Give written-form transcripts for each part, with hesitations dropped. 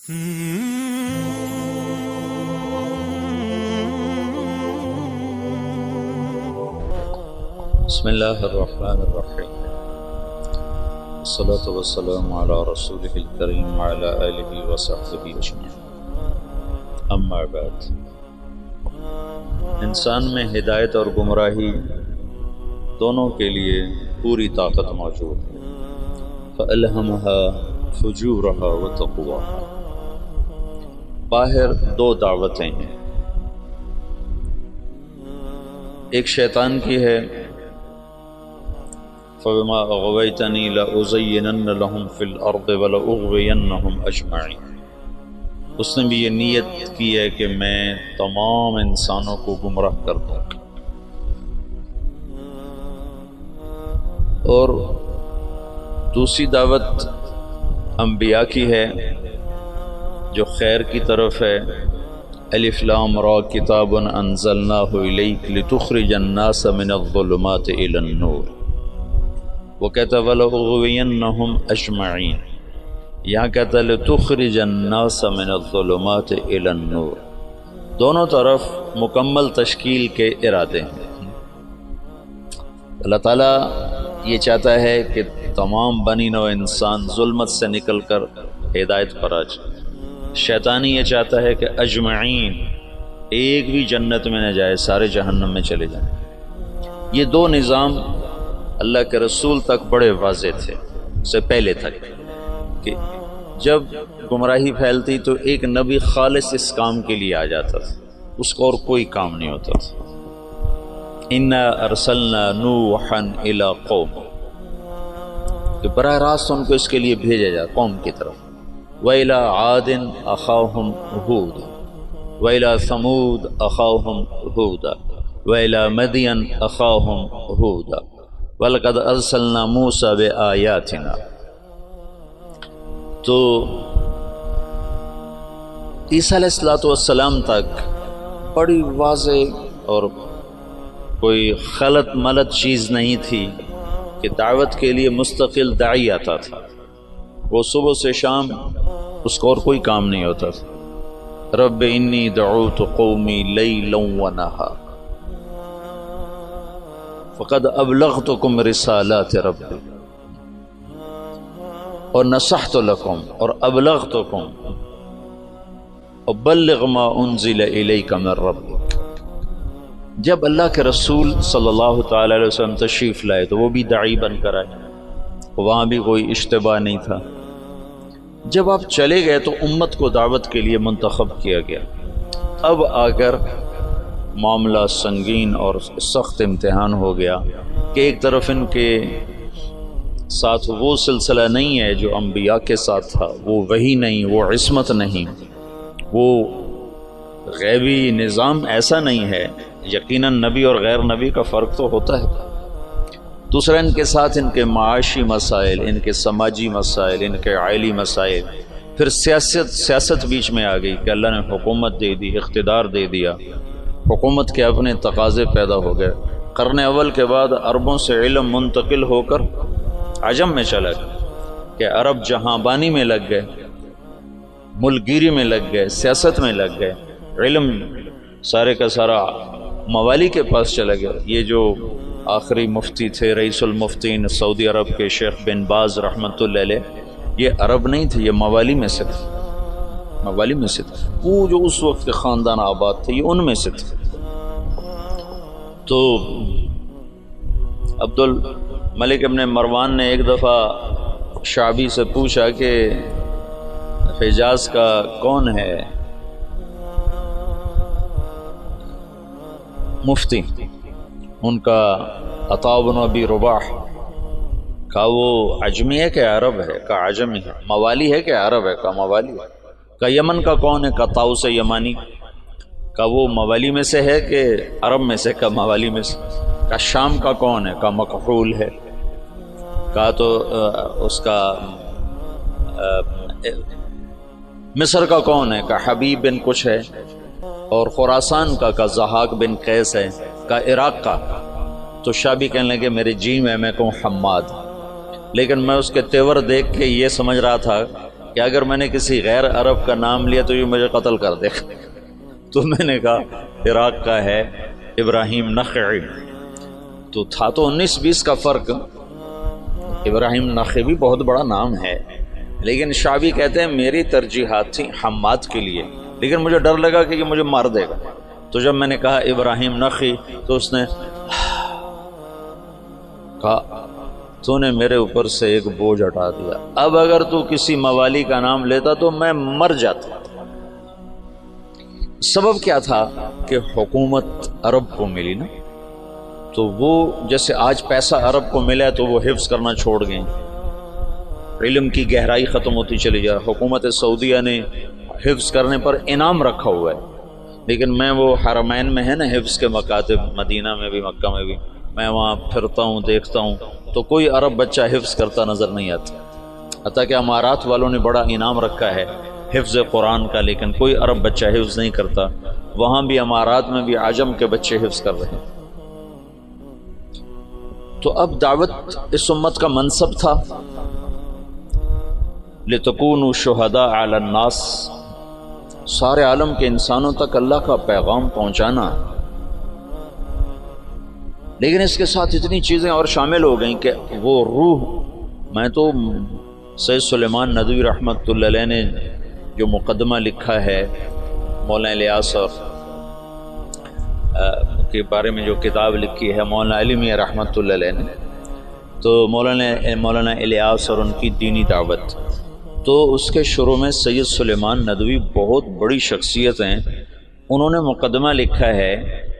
بسم اللہ الرحمن الرحیم والصلاة والسلام علی رسولہ الکریم وعلی آلہ وصحبہ اجمعین، اما بعد۔ انسان میں ہدایت اور گمراہی دونوں کے لیے پوری طاقت موجود ہے۔ فَأَلْهَمَهَا فُجُورَهَا وَتَقْوَاهَا۔ باہر دو دعوتیں ہیں، ایک شیطان کی ہے، فَبِمَا أَغْوَيْتَنِي لَأُزَيِّنَنَّ لَهُمْ فِي الْأَرْضِ وَلَأُغْوِيَنَّهُمْ أَجْمَعِينَ۔ اس نے بھی یہ نیت کی ہے کہ میں تمام انسانوں کو گمراہ کر دوں۔ اور دوسری دعوت انبیاء کی ہے جو خیر کی طرف ہے۔ الف لام را کتاب انزلناہ الیک لتخرج الناس من الظلمات الی النور، وہ کہتا ہے وَلَأُغْوِيَنَّهُمْ أَجْمَعِينَ، یہاں کہتا ہے لِتُخْرِجَ النَّاسَ مِنَ الظُّلُمَاتِ إِلَى النُّورِ۔ دونوں طرف مکمل تشکیل کے ارادے ہیں۔ اللہ تعالیٰ یہ چاہتا ہے کہ تمام بنی نوع انسان ظلمت سے نکل کر ہدایت پر آ جائے۔ شیطانی یہ چاہتا ہے کہ اجمعین، ایک بھی جنت میں نہ جائے، سارے جہنم میں چلے جائیں۔ یہ دو نظام اللہ کے رسول تک بڑے واضح تھے، اس سے پہلے تک، کہ جب گمراہی پھیلتی تو ایک نبی خالص اس کام کے لیے آ جاتا تھا، اس کو اور کوئی کام نہیں ہوتا تھا۔ اِنَّا أَرْسَلْنَا نُوحًا إِلَىٰ قَوْمٍ، کہ براہ راست ان کو اس کے لیے بھیجا جائے قوم کی طرف۔ وَإِلَىٰ عَادٍ أَخَاهُمْ هُودًا وَإِلَىٰ ثَمُودَ أَخَاهُمْ هُودًا وَإِلَىٰ مَدْيَنَ أَخَاهُمْ هُودًا وَلَقَدْ أَرْسَلْنَا مُوسَىٰ بِآيَاتِنَا۔ تو عیسیٰ علیہ السلام تک بڑی واضح اور کوئی خلط ملط چیز نہیں تھی کہ دعوت کے لیے مستقل داعی آتا تھا، وہ صبح سے شام اس کو اور کوئی کام نہیں ہوتا تھا۔ رب انی دعوت قومی لیلا ونہارا فقد ابلغتکم رسالات ربی اور نصحت لکم اور ابلغتکم وبلغ ما انزل الیک من ربک۔ جب اللہ کے رسول صلی اللہ تعالی علیہ وسلم تشریف لائے تو وہ بھی داعی بن کر آئے، وہاں بھی کوئی اشتباہ نہیں تھا۔ جب آپ چلے گئے تو امت کو دعوت کے لیے منتخب کیا گیا۔ اب آ کر معاملہ سنگین اور سخت امتحان ہو گیا کہ ایک طرف ان کے ساتھ وہ سلسلہ نہیں ہے جو انبیاء کے ساتھ تھا، وہ وحی نہیں، وہ عصمت نہیں، وہ غیبی نظام ایسا نہیں ہے۔ یقیناً نبی اور غیر نبی کا فرق تو ہوتا ہے۔ دوسرا ان کے ساتھ ان کے معاشی مسائل، ان کے سماجی مسائل، ان کے عائلی مسائل، پھر سیاست بیچ میں آ گئی کہ اللہ نے حکومت دے دی، اقتدار دے دیا، حکومت کے اپنے تقاضے پیدا ہو گئے۔ قرن اول کے بعد عربوں سے علم منتقل ہو کر عجم میں چلا گیا کہ عرب جہاں بانی میں لگ گئے، ملک گیری میں لگ گئے، سیاست میں لگ گئے، علم سارے کا سارا موالی کے پاس چلا گیا۔ یہ جو آخری مفتی تھے، رئیس المفتین سعودی عرب کے شیخ بن باز رحمۃ اللہ علیہ، یہ عرب نہیں تھے، یہ موالی میں سے تھے، موالی میں سے تھے۔ وہ جو اس وقت کے خاندان آباد تھے یہ ان میں سے تھے۔ تو عبد الملک ابن مروان نے ایک دفعہ شعبی سے پوچھا کہ حجاز کا کون ہے مفتی؟ ان کا عطاء بن ابی رباح۔ کہا وہ عجمی ہے کہ عرب ہے؟ کہا عجمی ہے۔ موالی ہے کہ عرب ہے؟ کہا موالی ہے۔ کہا یمن کا کون ہے؟ کہا طاؤس یمانی۔ کہا وہ موالی میں سے ہے کہ عرب میں سے؟ کہا موالی میں سے۔ کہا شام کا کون ہے؟ کہا مکحول ہے۔ کہا تو اس کا مصر کا کون ہے؟ کہا حبیب بن کچھ ہے۔ اور خراسان کا ضحاک بن قیس ہے۔ کہا عراق کا۔ تو شابی کہنے لگے میرے جی میں کہوں حماد، لیکن میں اس کے تیور دیکھ کے یہ سمجھ رہا تھا کہ اگر میں نے کسی غیر عرب کا نام لیا تو یہ مجھے قتل کر دے گا. تو میں نے کہا عراق کا ہے ابراہیم نخعی. تو تھا تو 19-20 کا فرق. ابراہیم نخعی بھی بہت بڑا نام ہے، لیکن شعبی کہتے ہیں میری ترجیحات تھیں حماد کے لیے، لیکن مجھے ڈر لگا کہ یہ مجھے مار دے گا. تو جب میں نے کہا ابراہیم نخعی تو اس نے کہا تو نے میرے اوپر سے ایک بوجھ ہٹا دیا. اب اگر تو کسی موالی کا نام لیتا تو میں مر جاتا. سبب کیا تھا کہ حکومت عرب کو ملی نا، تو وہ جیسے آج پیسہ عرب کو ملا تو وہ حفظ کرنا چھوڑ گئے، علم کی گہرائی ختم ہوتی چلی جائے. حکومت سعودیہ نے حفظ کرنے پر انعام رکھا ہوا ہے، لیکن میں وہ حرمین میں ہے نا حفظ کے مکاتب، مدینہ میں بھی مکہ میں بھی، میں وہاں پھرتا ہوں دیکھتا ہوں تو کوئی عرب بچہ حفظ کرتا نظر نہیں آتا. حتیٰ کہ امارات والوں نے بڑا انعام رکھا ہے حفظ قرآن کا، لیکن کوئی عرب بچہ حفظ نہیں کرتا. وہاں بھی امارات میں بھی عجم کے بچے حفظ کر رہے ہیں. تو اب دعوت اس امت کا منصب تھا لِتَكُونُوا شُهَدَاءَ عَلَى النَّاسِ، سارے عالم کے انسانوں تک اللہ کا پیغام پہنچانا. لیکن اس کے ساتھ اتنی چیزیں اور شامل ہو گئیں کہ وہ روح، میں تو سید سلیمان ندوی رحمۃ اللہ علیہ نے جو مقدمہ لکھا ہے مولانا الیاس اور کے بارے میں جو کتاب لکھی ہے مولانا علی میاں رحمۃ اللہ علیہ نے، تو مولانا الیاس اور ان کی دینی دعوت، تو اس کے شروع میں سید سلیمان ندوی بہت بڑی شخصیت ہیں، انہوں نے مقدمہ لکھا ہے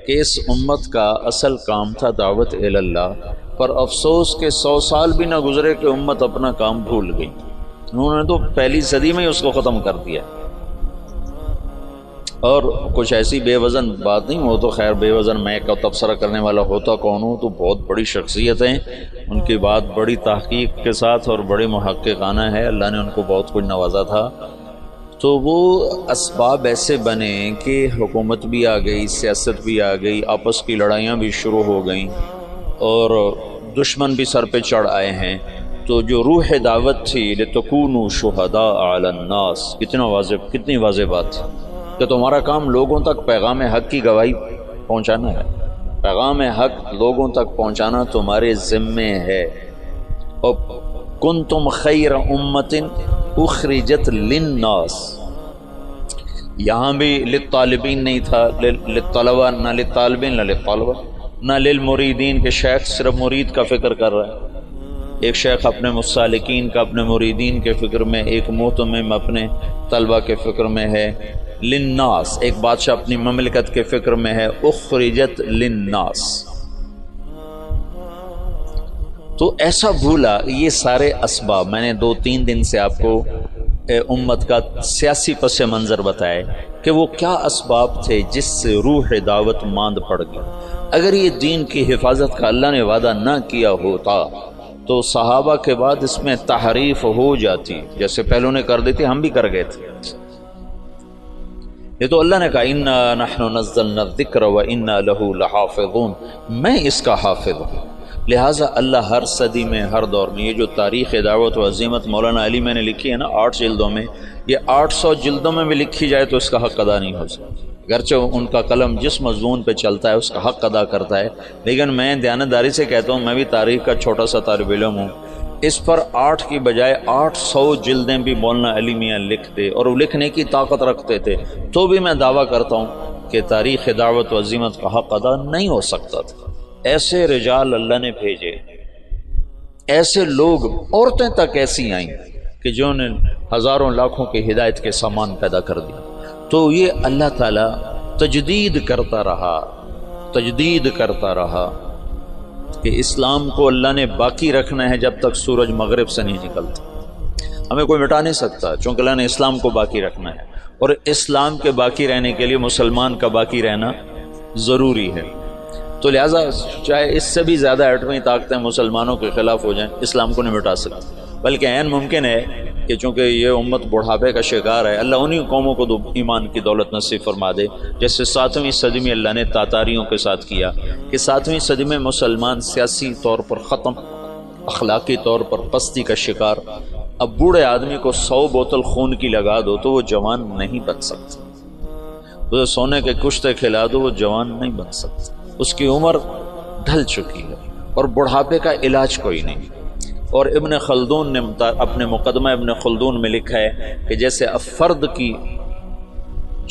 کہ اس امت کا اصل کام تھا دعوت الی اللہ، پر افسوس کہ 100 سال بھی نہ گزرے کہ امت اپنا کام بھول گئی. انہوں نے تو پہلی صدی میں ہی اس کو ختم کر دیا. اور کچھ ایسی بے وزن بات نہیں، وہ تو خیر بے وزن میں کا تبصرہ کرنے والا ہوتا کون ہوں، تو بہت بڑی شخصیت ہیں، ان کی بات بڑی تحقیق کے ساتھ اور بڑی محققانہ ہے، اللہ نے ان کو بہت کچھ نوازا تھا. تو وہ اسباب ایسے بنے کہ حکومت بھی آ گئی، سیاست بھی آ گئی، آپس کی لڑائیاں بھی شروع ہو گئیں اور دشمن بھی سر پہ چڑھ آئے ہیں. تو جو روح دعوت تھی لِتَكُونُوا شُهَدَاءَ عَلَى النَّاسِ، کتنی واضح بات تھی کہ تمہارا کام لوگوں تک پیغام حق کی گواہی پہنچانا ہے. پیغام حق لوگوں تک پہنچانا تمہارے ذمے ہے. اور کنتم خیر امت اخرجت للناس، یہاں بھی للطالبین نہیں تھا، للطلبہ، نہ للطالبین نہ للطلبہ نہ للمریدین کہ شیخ صرف مرید کا فکر کر رہا ہے. ایک شیخ اپنے مسالکین کا، اپنے مریدین کے فکر میں، ایک مہتمم اپنے طلبہ کے فکر میں ہے. للناس، ایک بادشاہ اپنی مملکت کے فکر میں ہے. اخرجت للناس، تو ایسا بھولا. یہ سارے اسباب میں نے 2-3 دن سے آپ کو امت کا سیاسی پس منظر بتائے کہ وہ کیا اسباب تھے جس سے روح دعوت ماند پڑ گئی. اگر یہ دین کی حفاظت کا اللہ نے وعدہ نہ کیا ہوتا تو صحابہ کے بعد اس میں تحریف ہو جاتی، جیسے پہلوں نے کر دی تھی، ہم بھی کر گئے تھے. یہ تو اللہ نے کہا اِنَّا نَحْنُ نَزَّلْنَا الذِّكْرَ وَإِنَّا لَهُ لَحَافِظُونَ، میں اس کا حافظ ہوں. لہٰذا اللہ ہر صدی میں، ہر دور میں، یہ جو تاریخ دعوت و عظیمت مولانا علی میں نے لکھی ہے نا 8 جلدوں میں، یہ 800 جلدوں میں بھی لکھی جائے تو اس کا حق ادا نہیں ہو سکتا. گرچہ ان کا قلم جس مضمون پہ چلتا ہے اس کا حق ادا کرتا ہے، لیکن میں دیانتداری سے کہتا ہوں، میں بھی تاریخ کا چھوٹا سا طالب علم ہوں، اس پر 8 کی بجائے 800 جلدیں بھی مولانا علی میاں لکھتے اور وہ لکھنے کی طاقت رکھتے تھے، تو بھی میں دعویٰ کرتا ہوں کہ تاریخ دعوت و عظیمت کا حق ادا نہیں ہو سکتا تھا. ایسے رجال اللہ نے بھیجے، ایسے لوگ، عورتیں تک ایسی آئیں کہ جنہوں نے ہزاروں لاکھوں کی ہدایت کے سامان پیدا کر دیا. تو یہ اللہ تعالیٰ تجدید کرتا رہا کہ اسلام کو اللہ نے باقی رکھنا ہے جب تک سورج مغرب سے نہیں نکلتا. ہمیں کوئی مٹا نہیں سکتا، چونکہ اللہ نے اسلام کو باقی رکھنا ہے، اور اسلام کے باقی رہنے کے لیے مسلمان کا باقی رہنا ضروری ہے. تو لہٰذا چاہے اس سے بھی زیادہ ایٹمی طاقتیں مسلمانوں کے خلاف ہو جائیں، اسلام کو نہیں مٹا سکتے. بلکہ عین ممکن ہے کہ چونکہ یہ امت بڑھاپے کا شکار ہے، اللہ انہی قوموں کو ایمان کی دولت نصیب فرما دے، جیسے 7ویں صدی میں اللہ نے تاتاریوں کے ساتھ کیا کہ 7ویں صدی میں مسلمان سیاسی طور پر ختم، اخلاقی طور پر پستی کا شکار، اب بوڑھے آدمی کو 100 بوتل خون کی لگا دو تو وہ جوان نہیں بن سکتا، اسے سونے کے کشتے کھلا دو وہ جوان نہیں بن سکتا، اس کی عمر ڈھل چکی ہے اور بڑھاپے کا علاج کوئی نہیں۔ اور ابن خلدون نے اپنے مقدمہ ابن خلدون میں لکھا ہے کہ جیسے اب فرد کی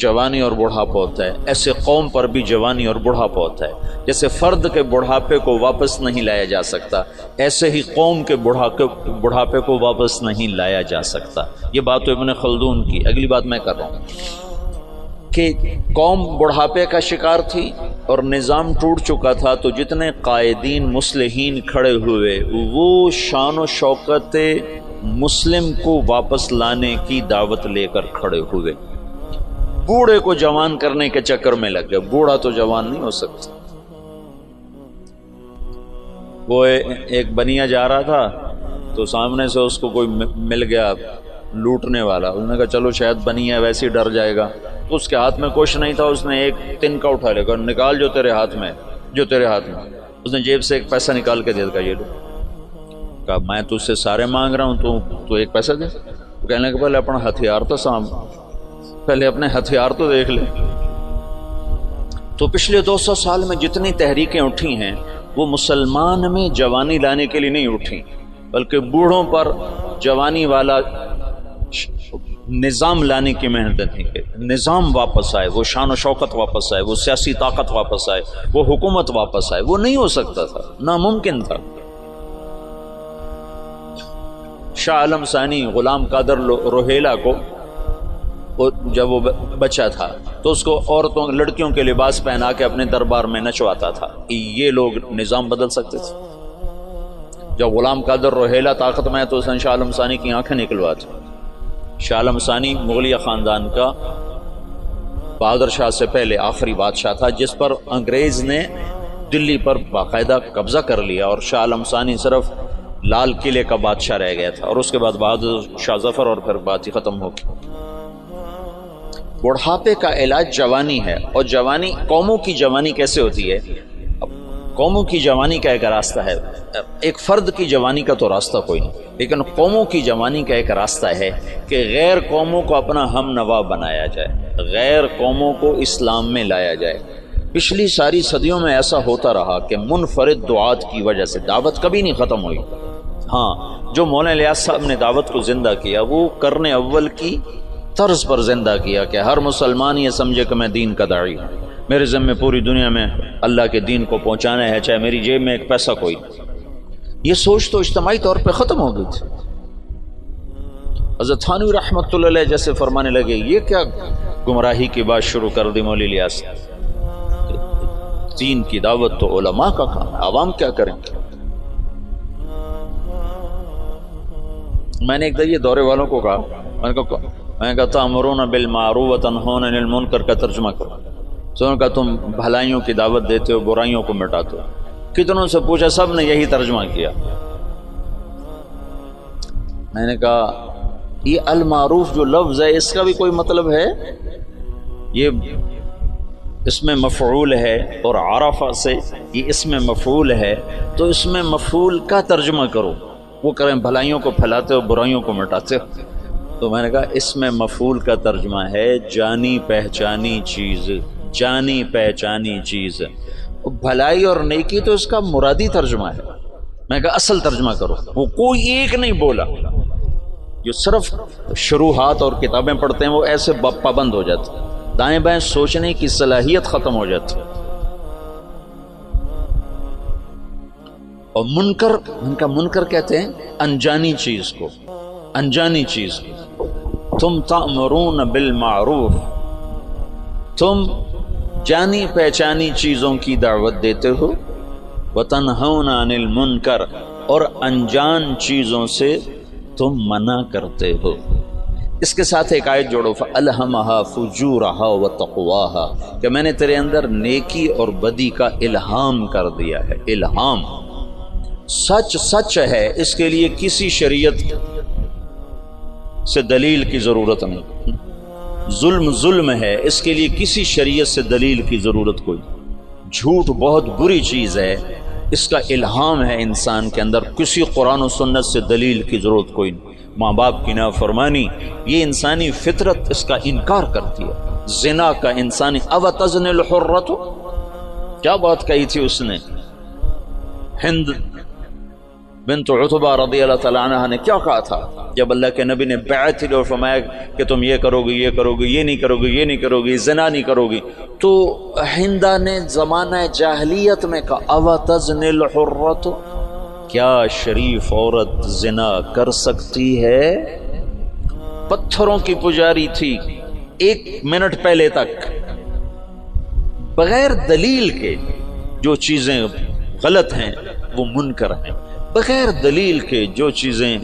جوانی اور بڑھاپا ہوتا ہے، ایسے قوم پر بھی جوانی اور بڑھاپا ہوتا ہے۔ جیسے فرد کے بڑھاپے کو واپس نہیں لایا جا سکتا، ایسے ہی قوم کے بڑھاپے کو واپس نہیں لایا جا سکتا۔ یہ بات تو ابن خلدون کی۔ اگلی بات میں کر رہا ہوں کہ قوم بڑھاپے کا شکار تھی اور نظام ٹوٹ چکا تھا، تو جتنے قائدین مصلحین کھڑے ہوئے وہ شان و شوکت مسلم کو واپس لانے کی دعوت لے کر کھڑے ہوئے۔ بوڑھے کو جوان کرنے کے چکر میں لگ گئے، بوڑھا تو جوان نہیں ہو سکتا۔ وہ ایک بنیا جا رہا تھا تو سامنے سے اس کو کوئی مل گیا لوٹنے والا، انہوں نے کہا چلو شاید بنیا ویسے ہی ڈر جائے گا، تو اس کے ہاتھ میں کچھ نہیں تھا، اس نے ایک تنکا اٹھا لے کر نکال جو تیرے ہاتھ میں، اس نے جیب سے ایک پیسہ نکال کے دے دیا، یہ لو۔ کہا میں تجھ سے سارے مانگ رہا ہوں، تو ایک پیسہ دے۔ تو کہنے کہ پہلے اپنا ہتھیار تو پہلے اپنے ہتھیار تو دیکھ لے۔ تو پچھلے 200 سال میں جتنی تحریکیں اٹھی ہیں وہ مسلمان میں جوانی لانے کے لیے نہیں اٹھی، بلکہ بوڑھوں پر جوانی والا نظام لانے کی محنت تھی کہ نظام واپس آئے، وہ شان و شوکت واپس آئے، وہ سیاسی طاقت واپس آئے، وہ حکومت واپس آئے۔ وہ نہیں ہو سکتا تھا، ناممکن تھا۔ شاہ عالم ثانی غلام قادر روہیلا کو جب وہ بچہ تھا تو اس کو عورتوں لڑکیوں کے لباس پہنا کے اپنے دربار میں نچواتا تھا۔ یہ لوگ نظام بدل سکتے تھے؟ جب غلام قادر روہیلا طاقت میں تو اس نے شاہ عالم ثانی کی آنکھیں نکلواتی۔ شاہ عالم ثانی مغلیہ خاندان کا بہادر شاہ سے پہلے آخری بادشاہ تھا جس پر انگریز نے دلی پر باقاعدہ قبضہ کر لیا، اور شاہ عالم ثانی صرف لال قلعے کا بادشاہ رہ گیا تھا، اور اس کے بعد بہادر شاہ ظفر، اور پھر بات ہی ختم ہو گئی۔ بڑھاپے کا علاج جوانی ہے، اور جوانی قوموں کی جوانی کیسے ہوتی ہے؟ قوموں کی جوانی کا ایک راستہ ہے، ایک فرد کی جوانی کا تو راستہ کوئی نہیں، لیکن قوموں کی جوانی کا ایک راستہ ہے کہ غیر قوموں کو اپنا ہم نوا بنایا جائے، غیر قوموں کو اسلام میں لایا جائے۔ پچھلی ساری صدیوں میں ایسا ہوتا رہا کہ منفرد دعات کی وجہ سے دعوت کبھی نہیں ختم ہوئی۔ ہاں، جو مولانا الیاس صاحب نے دعوت کو زندہ کیا وہ قرن اول کی طرز پر زندہ کیا کہ ہر مسلمان یہ سمجھے کہ میں دین کا داعی ہوں، میرے ذمہ پوری دنیا میں اللہ کے دین کو پہنچانا ہے، چاہے میری جیب میں ایک پیسہ کوئی۔ یہ سوچ تو اجتماعی طور پہ ختم ہو گئی تھی۔ حضرت تھانوی رحمۃ اللہ علیہ جیسے فرمانے لگے یہ کیا گمراہی کی بات شروع کر دی مولوی الیاس، دین کی دعوت تو علماء کا کام ہے، عوام کیا کریں؟ میں نے ایک دفعہ یہ دورے والوں کو کہا، میں نے کہا تأمرون بالمعروف وتنہون عن المنکر کا ترجمہ کرو۔ تو انہوں نے کہا تم بھلائیوں کی دعوت دیتے ہو، برائیوں کو مٹاتے ہو۔ کتنوں سے پوچھا، سب نے یہی ترجمہ کیا۔ میں نے کہا یہ المعروف جو لفظ ہے اس کا بھی کوئی مطلب ہے؟ یہ اس میں مفعول ہے، اور عرفہ سے یہ اس میں مفعول ہے، تو اس میں مفعول کا ترجمہ کرو۔ وہ کریں بھلائیوں کو پھیلاتے ہو، برائیوں کو مٹاتے ہو۔ تو میں نے کہا اس میں مفعول کا ترجمہ ہے جانی پہچانی چیز، جانی پہچانی چیز۔ بھلائی اور نیکی تو اس کا مرادی ترجمہ ہے۔ میں نے کہا اصل ترجمہ کرو۔ وہ کوئی ایک نہیں بولا، جو صرف شروحات اور کتابیں پڑھتے ہیں وہ ایسے پابند ہو جاتے ہیں، دائیں بائیں سوچنے کی صلاحیت ختم ہو جاتی ہے۔ اور منکر، ان کا منکر کہتے ہیں انجانی چیز کو، انجانی چیز کو۔ تم تأمرون بالمعروف، تم جانی پہچانی چیزوں کی دعوت دیتے ہو، وتنہون عن المنکر، اور انجان چیزوں سے تم منع کرتے ہو۔ اس کے ساتھ ایک آیت جوڑو، فَأَلْهَمَهَا فُجُورَهَا وَتَقْوَاهَا، کہ میں نے تیرے اندر نیکی اور بدی کا الہام کر دیا ہے۔ الہام سچ سچ ہے، اس کے لیے کسی شریعت سے دلیل کی ضرورت نہیں۔ ظلم ظلم ہے، اس کے لیے کسی شریعت سے دلیل کی ضرورت کوئی۔ جھوٹ بہت بری چیز ہے، اس کا الہام ہے انسان کے اندر، کسی قرآن و سنت سے دلیل کی ضرورت کوئی نہیں۔ ماں باپ کی نافرمانی، یہ انسانی فطرت اس کا انکار کرتی ہے. زنا کا انسانی او تزن الحرۃ، کیا بات کہی تھی اس نے؟ ہند بنت عتبہ رضی اللہ تعالیٰ عنہ نے کیا کہا تھا جب اللہ کے نبی نے بیعت لی اور فرمایا کہ تم یہ کرو گے، یہ کرو گے، یہ نہیں کرو گے، یہ نہیں کرو گے، زنا نہیں کرو گی، تو ہندہ نے زمانہ جاہلیت میں کہا او تزن الحرۃ، کیا شریف عورت زنا کر سکتی ہے؟ پتھروں کی پجاری تھی 1 منٹ پہلے تک، بغیر دلیل کے جو چیزیں غلط ہیں وہ منکر ہیں، بغیر دلیل کے جو چیزیں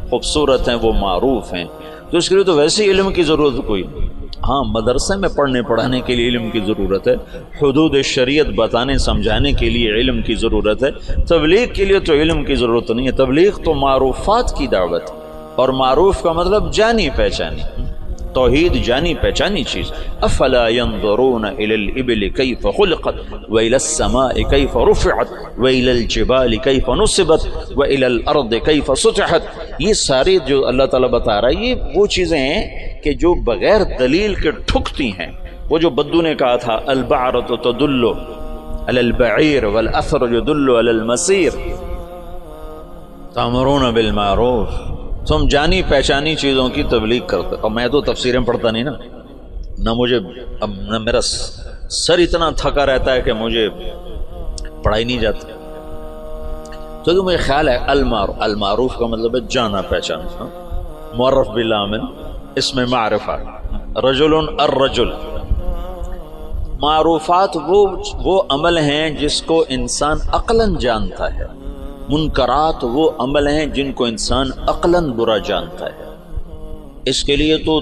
خوبصورت ہیں وہ معروف ہیں. تو اس کے لیے تو ویسے علم کی ضرورت کوئی نہیں. ہاں مدرسے میں پڑھنے پڑھانے کے لیے علم کی ضرورت ہے، حدود شریعت بتانے سمجھانے کے لیے علم کی ضرورت ہے. تبلیغ کے لیے تو علم کی ضرورت نہیں ہے. تبلیغ تو معروفات کی دعوت، اور معروف کا مطلب جانی پہچانی، توحید جانی پہچانی چیز. افلا ينظرون الى الابل كيف خلقت والى السماء كيف رفعت والى الجبال كيف نصبت والى الارض كيف سطحت. یہ سارے جو اللہ تعالیٰ بتا رہا ہے یہ وہ چیزیں ہیں کہ جو بغیر دلیل کے ٹھکتی ہیں. وہ جو بدو نے کہا تھا البعرۃ تدل علی البعیر والاثر يدل علی المسیر تأمرون بالمعروف. تم جانی پہچانی چیزوں کی تبلیغ کرتے. اور میں تو تفسیریں پڑھتا نہیں نہ مجھے اب نہ میرا سر اتنا تھکا رہتا ہے کہ مجھے پڑھائی نہیں جاتی. تو مجھے خیال ہے المعروف کا مطلب ہے جانا پہچانا. معرف بالعامل اس میں معرفہ، رجل الرجل. معروفات وہ عمل ہیں جس کو انسان عقلاً جانتا ہے، منکرات وہ عمل ہیں جن کو انسان عقلاً برا جانتا ہے. اس کے لیے تو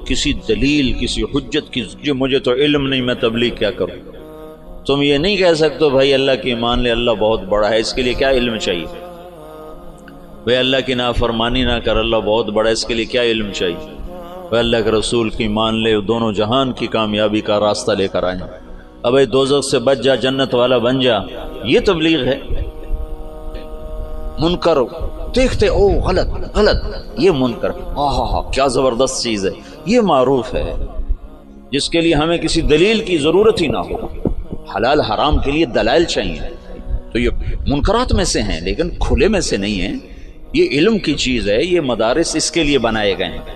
کسی دلیل کسی حجت کی جو مجھے تو علم نہیں میں تبلیغ کیا کروں. تم یہ نہیں کہہ سکتے بھائی اللہ کی مان لے اللہ بہت بڑا ہے، اس کے لیے کیا علم چاہیے؟ بھائی اللہ کی نافرمانی نہ کر اللہ بہت بڑا ہے، اس کے لیے کیا علم چاہیے؟ بھائی اللہ کے رسول کی مان لے دونوں جہان کی کامیابی کا راستہ لے کر آئیں. اب بھائی دوزخ سے بچ جا جنت والا بن جا، یہ تبلیغ ہے؟ منکر دیکھتے او غلط یہ منکر، ہاں کیا زبردست چیز ہے، یہ معروف ہے جس کے لیے ہمیں کسی دلیل کی ضرورت ہی نہ ہو. حلال حرام کے لیے دلائل چاہیے. تو یہ منکرات میں سے ہیں لیکن کھلے میں سے نہیں ہیں. یہ علم کی چیز ہے، یہ مدارس اس کے لیے بنائے گئے ہیں.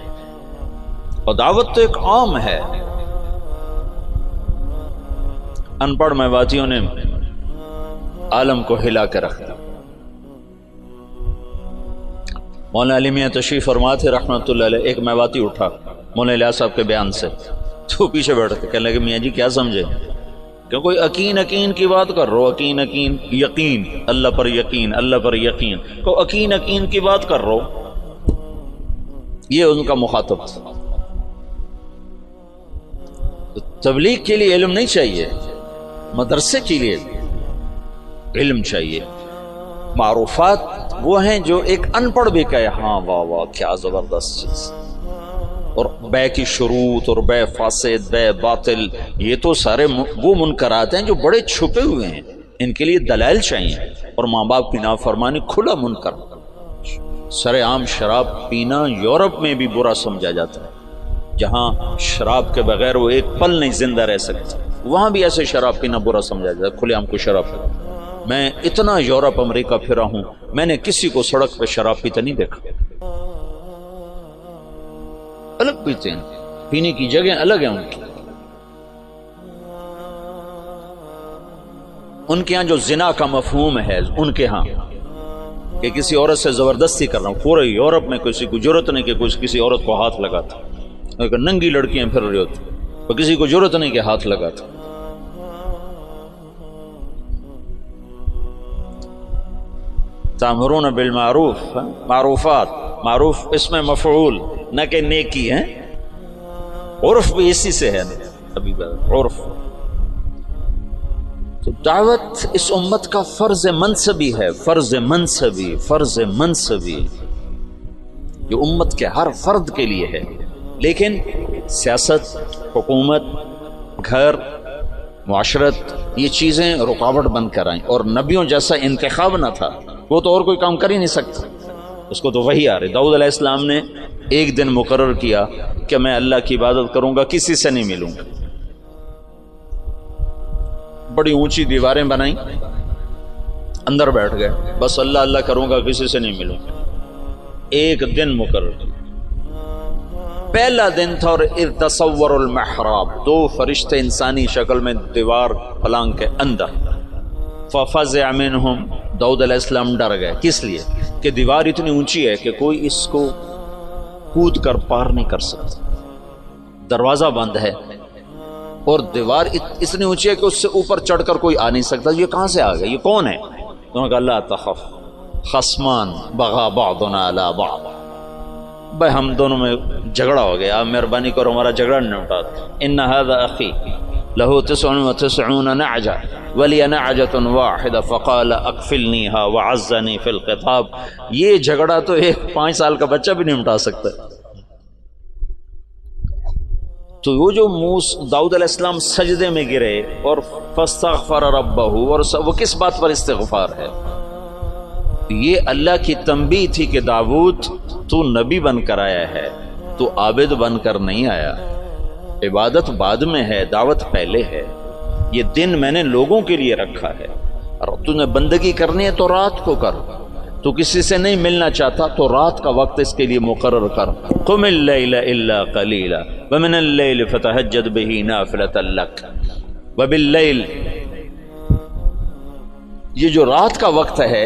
اور دعوت تو ایک عام ہے. ان پڑھ میواتیوں نے عالم کو ہلا کے رکھ دیا. مولانا علی میاں تشریف فرما تھے رحمۃ اللہ علیہ. ایک میواتی اٹھا مولانا الیاس صاحب کے بیان سے، تو پیچھے بیٹھتے کہنے لگے میاں جی کیا سمجھے؟ کہ کوئی یقین کی بات کر رہو، یقین اللہ پر یقین، اللہ پر یقین کو یقین کی بات کر رہو. یہ ان کا مخاطب تھا. تبلیغ کے لیے علم نہیں چاہیے، مدرسے کے لیے علم چاہیے. معروفات وہ ہیں جو ایک ان پڑھ بھی کہے ہاں واہ واہ کیا زبردست چیز. اور بے کی شروط اور بے فاسد بے باطل یہ تو سارے وہ منکرات ہیں جو بڑے چھپے ہوئے ہیں، ان کے لیے دلائل چاہیے. اور ماں باپ کی نافرمانی کھلا منکر. سر عام شراب پینا یورپ میں بھی برا سمجھا جاتا ہے، جہاں شراب کے بغیر وہ ایک پل نہیں زندہ رہ سکتے، وہاں بھی ایسے شراب پینا برا سمجھا جاتا ہے، کھلے عام کو شراب پینا. میں اتنا یورپ امریکہ پھرا ہوں، میں نے کسی کو سڑک پہ شراب پیتا نہیں دیکھا. الگ پیتے ہیں، پینے کی جگہ الگ ہیں ان کی. ان کے ہاں جو زنا کا مفہوم ہے ان کے ہاں کہ کسی عورت سے زبردستی کر رہا ہوں، پورے یورپ میں کسی کو جرت نہیں کہ کسی عورت کو ہاتھ لگاتا. ننگی لڑکیاں پھر رہی ہوتی تو کسی کو جرت نہیں کہ ہاتھ لگاتا. تامرون بالمعروف، معروفات، معروف اس میں مفعول نہ کہ نیکی ہے. عرف بھی اسی سے ہے ابھی عرف. تو دعوت اس امت کا فرض منصبی ہے، فرض منصبی جو امت کے ہر فرد کے لیے ہے. لیکن سیاست، حکومت، گھر، معاشرت یہ چیزیں رکاوٹ بن کر آئیں. اور نبیوں جیسا انتخاب نہ تھا، وہ تو اور کوئی کام کر ہی نہیں سکتا. اس کو تو وہی آ رہی. داؤد علیہ السلام نے ایک دن مقرر کیا کہ میں اللہ کی عبادت کروں گا, کسی سے نہیں ملوں گا. بڑی اونچی دیواریں بنائیں, اندر بیٹھ گئے, بس اللہ اللہ کروں گا, کسی سے نہیں ملوں گا. ایک دن مقرر کیا. پہلا دن تھا اور تصور المحراب, 2 فرشتے انسانی شکل میں دیوار پلنگ کے اندر. ففزع منہم, داؤد علیہ السلام ڈر گئے. کس لیے کہ دیوار اتنی اونچی ہے کہ کوئی اس کو کود کر پار نہیں کر سکتا, دروازہ بند ہے, اور دیوار اتنی اونچی ہے کہ اس سے اوپر چڑھ کر کوئی آ نہیں سکتا. یہ کہاں سے آ گیا, یہ کون ہے؟ انہوں نے کہا لا تخف خصمان بغا بعضنا علی بعض, بھائی ہم دونوں میں جھگڑا ہو گیا, آپ مہربانی کرو ہمارا جھگڑا نمٹا. ان هذا اخی له 99 نعجہ ولی نعجۃ واحدہ فقال اکفلنیها وعزنی فی الخطاب. یہ جھگڑا تو ایک 5 سال کا بچہ بھی نہیں نمٹا سکتا. تو وہ جو داؤد علیہ السلام سجدے میں گرے اور فاستغفر ربہ, اور وہ کس بات پر استغفار ہے؟ یہ اللہ کی تنبیہ تھی کہ داؤد تو نبی بن کر آیا ہے, تو عابد بن کر نہیں آیا. عبادت بعد میں ہے, دعوت پہلے ہے. یہ دن میں نے لوگوں کے لیے رکھا ہے, اور تو نے بندگی کرنی ہے تو رات کو کر. تو کسی سے نہیں ملنا چاہتا تو رات کا وقت اس کے لیے مقرر کر. قم اللیل الا قلیلا ومن اللیل فتہجد بہ نافلۃ لک وباللیل. یہ جو رات کا وقت ہے,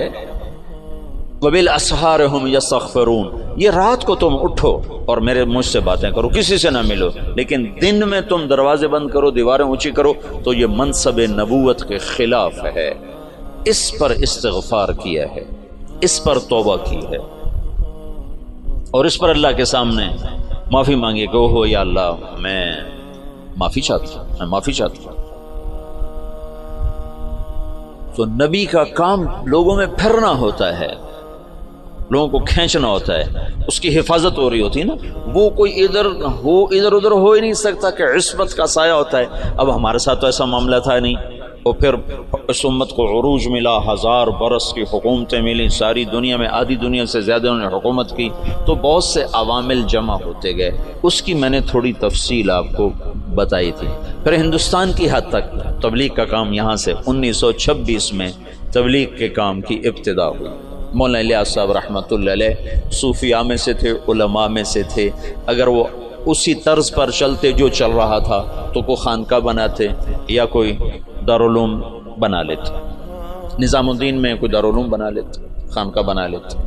وبالاسحار ہم یستغفرون, یہ رات کو تم اٹھو اور میرے مجھ سے باتیں کرو, کسی سے نہ ملو, لیکن دن میں تم دروازے بند کرو, دیواریں اونچی کرو, تو یہ منصب نبوت کے خلاف ہے. اس پر استغفار کیا ہے, اس پر توبہ کی ہے, اور اس پر اللہ کے سامنے معافی مانگے کہ اوہ یا اللہ میں معافی چاہتا ہوں, میں معافی چاہتا ہوں. تو نبی کا کام لوگوں میں پھرنا ہوتا ہے, لوگوں کو کھینچنا ہوتا ہے, اس کی حفاظت ہو رہی ہوتی ہے نا. وہ کوئی ادھر ادھر ہو ہی نہیں سکتا کہ عصمت کا سایہ ہوتا ہے. اب ہمارے ساتھ تو ایسا معاملہ تھا نہیں, اور پھر اس امت کو عروج ملا, 1000 برس کی حکومتیں ملی, ساری دنیا میں آدھی دنیا سے زیادہ انہوں نے حکومت کی, تو بہت سے عوامل جمع ہوتے گئے. اس کی میں نے تھوڑی تفصیل آپ کو بتائی تھی. پھر ہندوستان کی حد تک تبلیغ کا کام یہاں سے 1926 میں تبلیغ کے کام کی ابتدا ہوئی. مولانا الیاس صاحب رحمۃ اللہ علیہ صوفیاء میں سے تھے, علماء میں سے تھے. اگر وہ اسی طرز پر چلتے جو چل رہا تھا تو کوئی خانقاہ بناتے یا کوئی دارالعلوم بنا لیتے, نظام الدین میں کوئی دارالعلوم بنا لیتے, خانقاہ بنا لیتے.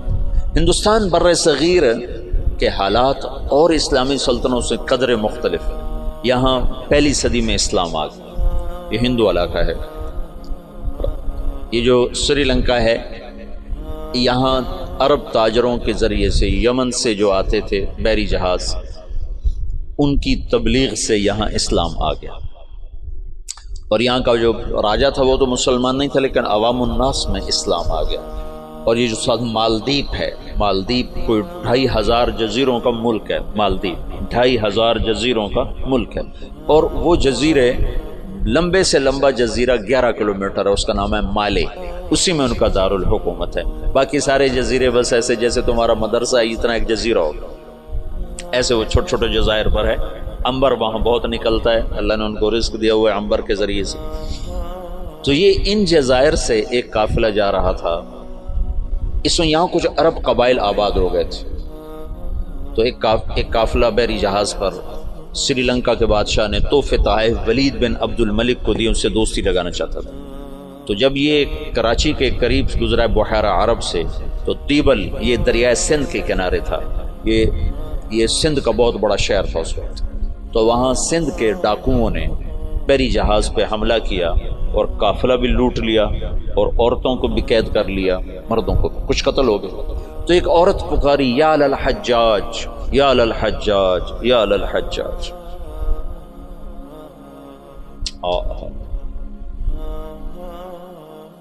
ہندوستان بر صغیر کے حالات اور اسلامی سلطنتوں سے قدر مختلف. یہاں 1 صدی میں اسلام آ گیا, یہ ہندو علاقہ ہے. یہ جو سری لنکا ہے, یہاں عرب تاجروں کے ذریعے سے یمن سے جو آتے تھے بحری جہاز, ان کی تبلیغ سے یہاں اسلام آ گیا. اور یہاں کا جو راجہ تھا وہ تو مسلمان نہیں تھا, لیکن عوام الناس میں اسلام آ گیا. اور یہ جو ساتھ مالدیپ ہے, مالدیپ کوئی 2500 جزیروں کا ملک ہے. مالدیپ 2500 جزیروں کا ملک ہے, اور وہ جزیرے لمبے سے لمبا جزیرہ 11 کلومیٹر ہے, اس کا نام ہے مالے, اسی میں ان کا دارالحکومت ہے. باقی سارے جزیرے بس ایسے جیسے تمہارا مدرسہ ہے, اتنا ایک جزیرہ ہوگا, ایسے وہ چھوٹے چھوٹے جزائر پر ہے. عنبر وہاں بہت نکلتا ہے, اللہ نے ان کو رزق دیا ہوا ہے عنبر کے ذریعے سے. تو یہ ان جزائر سے ایک قافلہ جا رہا تھا. اس میں یہاں کچھ عرب قبائل آباد ہو گئے تھے, تو ایک قافلہ بحری جہاز پر سری لنکا کے بادشاہ نے تحفے تحائف ولید بن عبد الملک کو دی, ان سے دوستی لگانا چاہتا تھا. تو جب یہ کراچی کے قریب گزرا بحیرہ عرب سے, تو تیبل یہ دریائے سندھ کے کنارے تھا. یہ سندھ کا بہت بڑا شہر تھا اس وقت. تو وہاں سندھ کے ڈاکوؤں نے بحری جہاز پہ حملہ کیا اور قافلہ بھی لوٹ لیا, اور عورتوں کو بھی قید کر لیا, مردوں کو کچھ قتل ہو گئے. تو ایک عورت پکاری, یا للحجاج یا للحجاج یا للحجاج.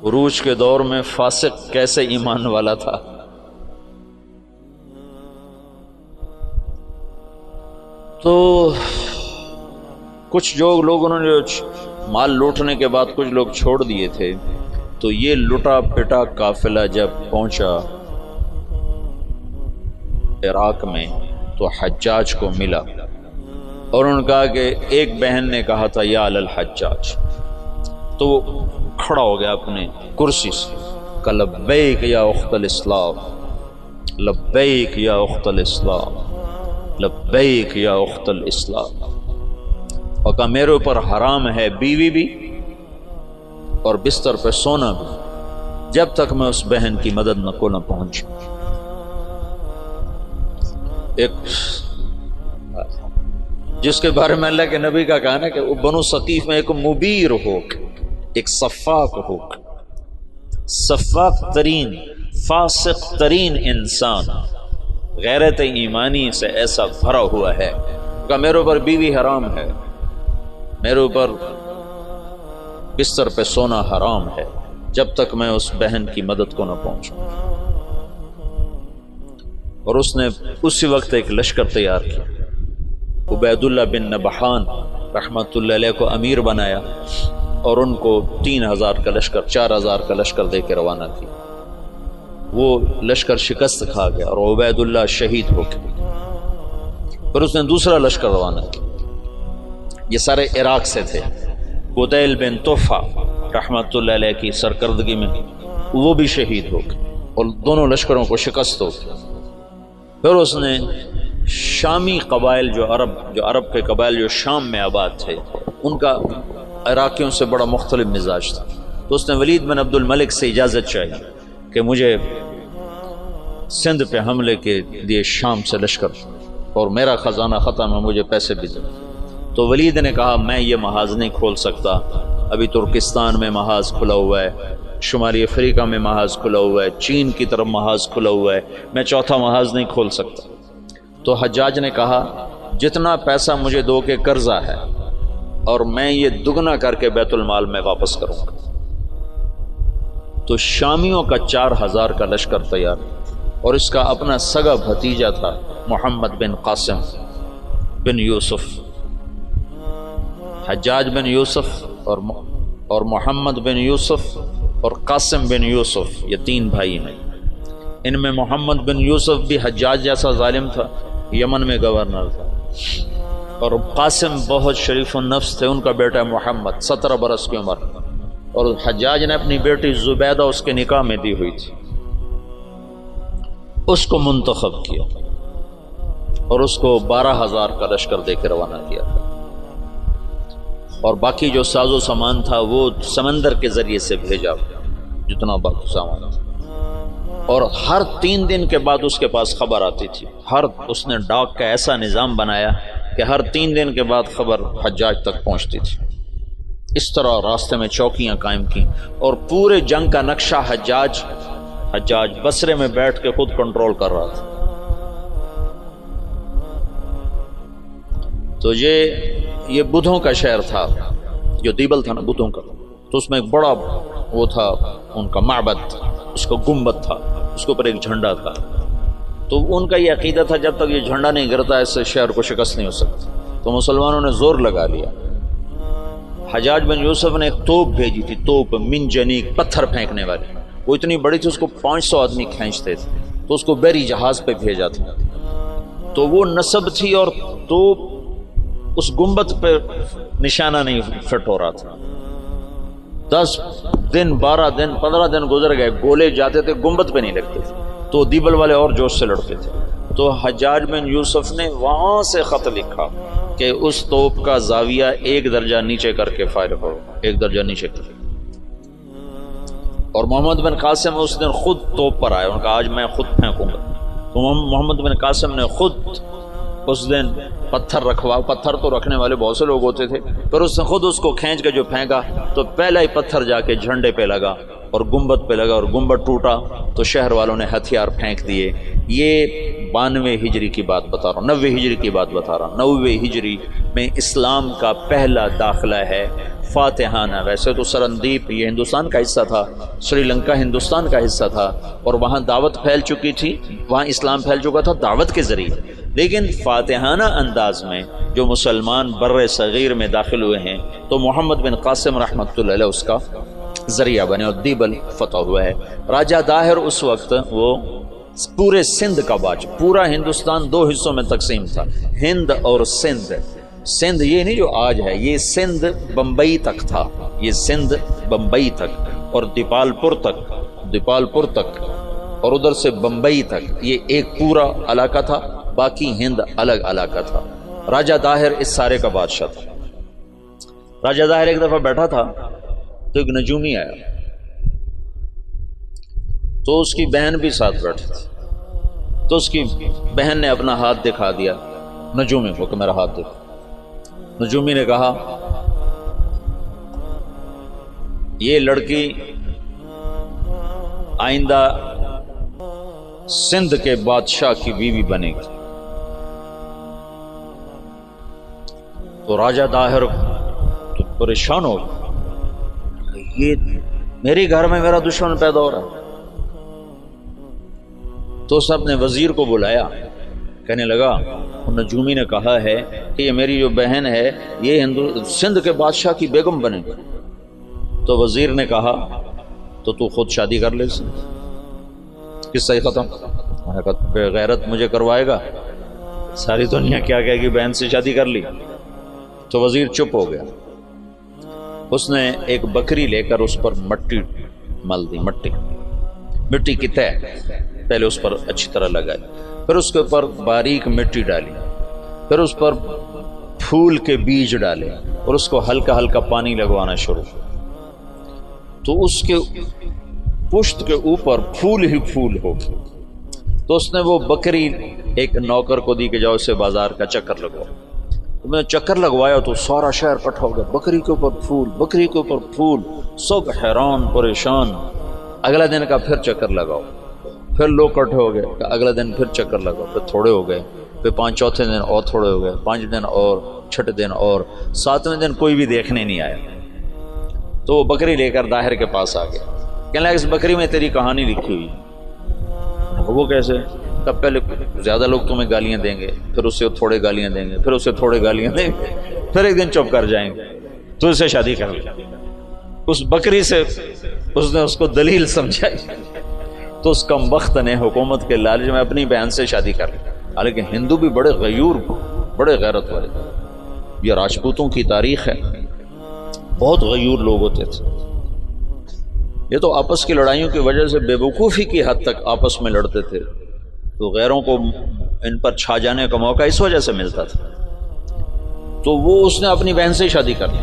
عروج کے دور میں فاسق کیسے ایمان والا تھا. تو کچھ لوگ انہوں نے مال لوٹنے کے بعد کچھ لوگ چھوڑ دیے تھے. تو یہ لٹا پٹا قافلہ جب پہنچا عراق میں تو حجاج کو ملا اور انہوں نے کہا کہ ایک بہن نے کہا تھا یا الحجاج، تو وہ کھڑا ہو گیا اپنے کرسی سے، کہ لبیک یا اخت الاسلام، لبیک یا اخت الاسلام، لبیک یا اخت الاسلام، اور کہا میرے اوپر حرام ہے بیوی بھی اور بستر پہ سونا بھی جب تک میں اس بہن کی مدد کو نہ پہنچوں۔ ایک جس کے بارے میں اللہ کے نبی کا کہا نا کہ بنو ثقیف میں ایک مبیر ہو، ایک صفاق ہو، صفاق ترین فاسق ترین انسان غیرت ایمانی سے ایسا بھرا ہوا ہے کہ میرے اوپر بیوی حرام ہے، میرے اوپر بستر پہ سونا حرام ہے جب تک میں اس بہن کی مدد کو نہ پہنچوں۔ اور اس نے اسی وقت ایک لشکر تیار کیا، عبید اللہ بن نبحان رحمۃ اللہ علیہ کو امیر بنایا اور ان کو 3000 کا لشکر، 4000 کا لشکر دے کے روانہ کیا۔ وہ لشکر شکست کھا گیا اور عبید اللہ شہید ہو گئے۔ پھر اس نے دوسرا لشکر روانہ کیا، یہ سارے عراق سے تھے۔ بدیل بن طوفہ رحمۃ اللہ علیہ کی سرکردگی میں وہ بھی شہید ہو گئے اور دونوں لشکروں کو شکست ہو گئی۔ پھر اس نے شامی قبائل جو عرب کے قبائل جو شام میں آباد تھے، ان کا عراقیوں سے بڑا مختلف مزاج تھا، تو اس نے ولید بن عبد الملک سے اجازت چاہی کہ مجھے سندھ پہ حملے کے لیے شام سے لشکر اور میرا خزانہ ختم ہے، مجھے پیسے بھی دے۔ تو ولید نے کہا میں یہ محاذ نہیں کھول سکتا، ابھی ترکستان میں محاذ کھلا ہوا ہے، شمالی افریقہ میں محاذ کھلا ہوا ہے، چین کی طرف محاذ کھلا ہوا ہے، میں چوتھا محاذ نہیں کھول سکتا۔ تو حجاج نے کہا جتنا پیسہ مجھے دو کے قرضہ ہے اور میں یہ دگنا کر کے بیت المال میں واپس کروں گا۔ تو شامیوں کا 4000 کا لشکر تیار اور اس کا اپنا سگا بھتیجا تھا محمد بن قاسم بن یوسف، حجاج بن یوسف اور محمد بن یوسف اور قاسم بن یوسف، یہ 3 بھائی ہیں۔ ان میں محمد بن یوسف بھی حجاج جیسا ظالم تھا، یمن میں گورنر تھا، اور قاسم بہت شریف النفس تھے، ان کا بیٹا محمد 17 برس کی عمر، اور حجاج نے اپنی بیٹی زبیدہ اس کے نکاح میں دی ہوئی تھی، اس کو منتخب کیا اور اس کو 12000 کا لشکر دے کے روانہ کیا، اور باقی جو ساز و سامان تھا وہ سمندر کے ذریعے سے بھیجا، جتنا باقی سامان تھا۔ اور ہر 3 دن کے بعد اس کے پاس خبر آتی تھی، اس نے ڈاک کا ایسا نظام بنایا کہ ہر 3 دن کے بعد خبر حجاج تک پہنچتی تھی۔ اس طرح راستے میں چوکیاں قائم کی اور پورے جنگ کا نقشہ حجاج بصرے میں بیٹھ کے خود کنٹرول کر رہا تھا۔ تو یہ بدھوں کا شہر تھا، جو دیبل تھا نا بدھوں کا، تو اس میں ایک بڑا وہ تھا ان کا معبد، اس کو گنبد تھا، اس کے اوپر ایک جھنڈا تھا۔ تو ان کا یہ عقیدہ تھا جب تک یہ جھنڈا نہیں گرتا اس سے شہر کو شکست نہیں ہو سکتی۔ تو مسلمانوں نے زور لگا لیا، حجاج بن یوسف نے ایک توپ بھیجی تھی، توپ منجنیق، پتھر پھینکنے والی، وہ اتنی بڑی تھی اس کو 500 آدمی کھینچتے تھے، تو اس کو بحری جہاز پہ بھیجا تھا۔ تو وہ نصب تھی اور توپ اس گنبد پہ نشانہ نہیں فٹ ہو رہا تھا۔ 10 دن 12 دن 15 دن گزر گئے، گولے جاتے تھے گنبد پہ نہیں لگتے تھے، تو دیبل والے اور جوش سے لڑتے تھے۔ تو حجاج بن یوسف نے وہاں سے خط لکھا کہ اس توپ کا زاویہ 1 درجہ نیچے کر کے فائر کرو، 1 درجہ نیچے کر۔ اور محمد بن قاسم اس دن خود توپ پر آئے، ان کا آج میں خود پھینکوں گا۔ تو محمد بن قاسم نے خود اس دن پتھر تو رکھنے والے بہت سے لوگ ہوتے تھے، پھر اس نے خود اس کو کھینچ کے جو پھینکا تو پہلا ہی پتھر جا کے جھنڈے پہ لگا اور گنبد پہ لگا اور گنبد ٹوٹا، تو شہر والوں نے ہتھیار پھینک دیے۔ یہ 92 ہجری کی بات بتا رہا ہوں، 90 ہجری کی بات بتا رہا ہوں۔ 90 ہجری میں اسلام کا پہلا داخلہ ہے فاتحانہ۔ ویسے تو سرندیپ یہ ہندوستان کا حصہ تھا، سری لنکا ہندوستان کا حصہ تھا، اور وہاں دعوت پھیل چکی تھی، وہاں اسلام پھیل چکا تھا دعوت کے ذریعے، لیکن فاتحانہ انداز میں جو مسلمان بر صغیر میں داخل ہوئے ہیں تو محمد بن قاسم رحمۃ اللہ علیہ اس کا ذریعہ بنے اور دیبل فتح ہوا ہے۔ راجہ داہر اس وقت وہ پورے سندھ کا بادشاہ. پورا ہندوستان دو حصوں میں تقسیم تھا، ہند اور سندھ. سندھ یہ نہیں جو آج ہے، یہ سندھ بمبئی تک تھا، یہ سندھ بمبئی تک اور دیپال پور تک اور ادھر سے بمبئی تک، یہ ایک پورا علاقہ تھا. باقی ہند الگ علاقہ تھا. راجہ داہر اس سارے کا بادشاہ تھا. راجہ داہر ایک دفعہ بیٹھا تھا تو ایک نجومی آیا، تو اس کی بہن بھی ساتھ بیٹھی تھی. تو اس کی بہن نے اپنا ہاتھ دکھا دیا نجومی کو کہ میرا ہاتھ دیکھو. نجومی نے کہا یہ لڑکی آئندہ سندھ کے بادشاہ کی بیوی بنے گی. تو راجہ داہر تو پریشان ہو گیا، یہ میرے گھر میں میرا دشمن پیدا ہو رہا ہے. تو اس اپنے وزیر کو بلایا، کہنے لگا نجومی نے کہا ہے کہ یہ میری جو بہن ہے یہ سندھ کے بادشاہ کی بیگم بنے گی. تو وزیر نے کہا تو خود شادی کر لے. قصہ ہی ختم. بے غیرت مجھے کروائے گا، ساری دنیا کیا کہے گی بہن سے شادی کر لی. تو وزیر چپ ہو گیا. اس نے ایک بکری لے کر اس پر مٹی مل دی، مٹی کی تہ پہلے اس پر اچھی طرح لگائی، پھر اس کے اوپر باریک مٹی ڈالی، پھر اس پر پھول کے بیج ڈالے اور اس کو ہلکا ہلکا پانی لگوانا شروع. تو اس کے پشت کے اوپر پھول ہی پھول ہو. تو اس نے وہ بکری ایک نوکر کو دی کہ جاؤ اسے بازار کا چکر لگواؤ. تو میں نے چکر لگوایا تو سارا شہر اکٹھا ہو گیا، بکری کے اوپر پھول، بکری کے اوپر پھول، سب حیران پریشان. اگلا دن کا پھر چکر لگاؤ، پھر لوگ اکٹھے ہو گئے. اگلا دن پھر چکر لگاؤ، پھر تھوڑے ہو گئے، پھر چوتھے دن اور تھوڑے ہو گئے، 5 دن اور، چھٹے دن اور، 7ویں دن کوئی بھی دیکھنے نہیں آیا. تو وہ بکری لے کر داہر کے پاس آ گیا. کہنے لگا اس بکری میں تیری کہانی لکھی ہوئی. وہ کیسے؟ تب پہلے زیادہ لوگ تمہیں گالیاں دیں گے، پھر اسے تھوڑے گالیاں دیں گے، پھر اسے تھوڑے گالیاں دیں گے، پھر ایک دن چپ کر جائیں گے، تو اسے شادی کر لی. اس بکری سے اس نے اس کو دلیل سمجھائی. تو اس کم بخت نے حکومت کے لالچ میں اپنی بہن سے شادی کر لی. حالانکہ ہندو بھی بڑے غیور، بڑے غیرت والے. یہ راجپوتوں کی تاریخ ہے، بہت غیور لوگ ہوتے تھے. یہ تو آپس کی لڑائیوں کی وجہ سے بے وقوفی کی حد تک آپس میں لڑتے تھے، تو غیروں کو ان پر چھا جانے کا موقع اس وجہ سے ملتا تھا. تو وہ اس نے اپنی بہن سے شادی کر لی.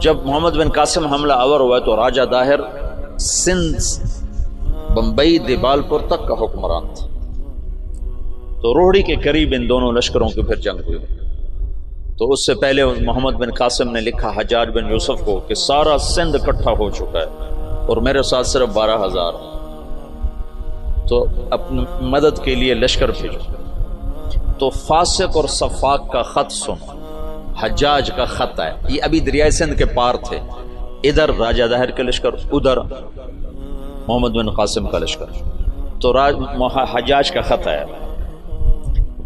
جب محمد بن قاسم حملہ آور ہوا تو راجہ داہر سندھ بمبئی دیپال پور تک کا حکمران تھا. تو روہڑی کے قریب ان دونوں لشکروں کی پھر جنگ ہوئی. تو اس سے پہلے محمد بن قاسم نے لکھا حجاج بن یوسف کو کہ سارا سندھ اکٹھا ہو چکا ہے اور میرے ساتھ صرف 12,000، تو اپنی مدد کے لیے لشکر بھیجو. تو فاسق اور صفاق کا خط سنو. حجاج کا خط ہے، یہ ابھی دریائے سندھ کے پار تھے، ادھر راجہ داہر کے لشکر، ادھر محمد بن قاسم کا لشکر. تو حجاج کا خط ہے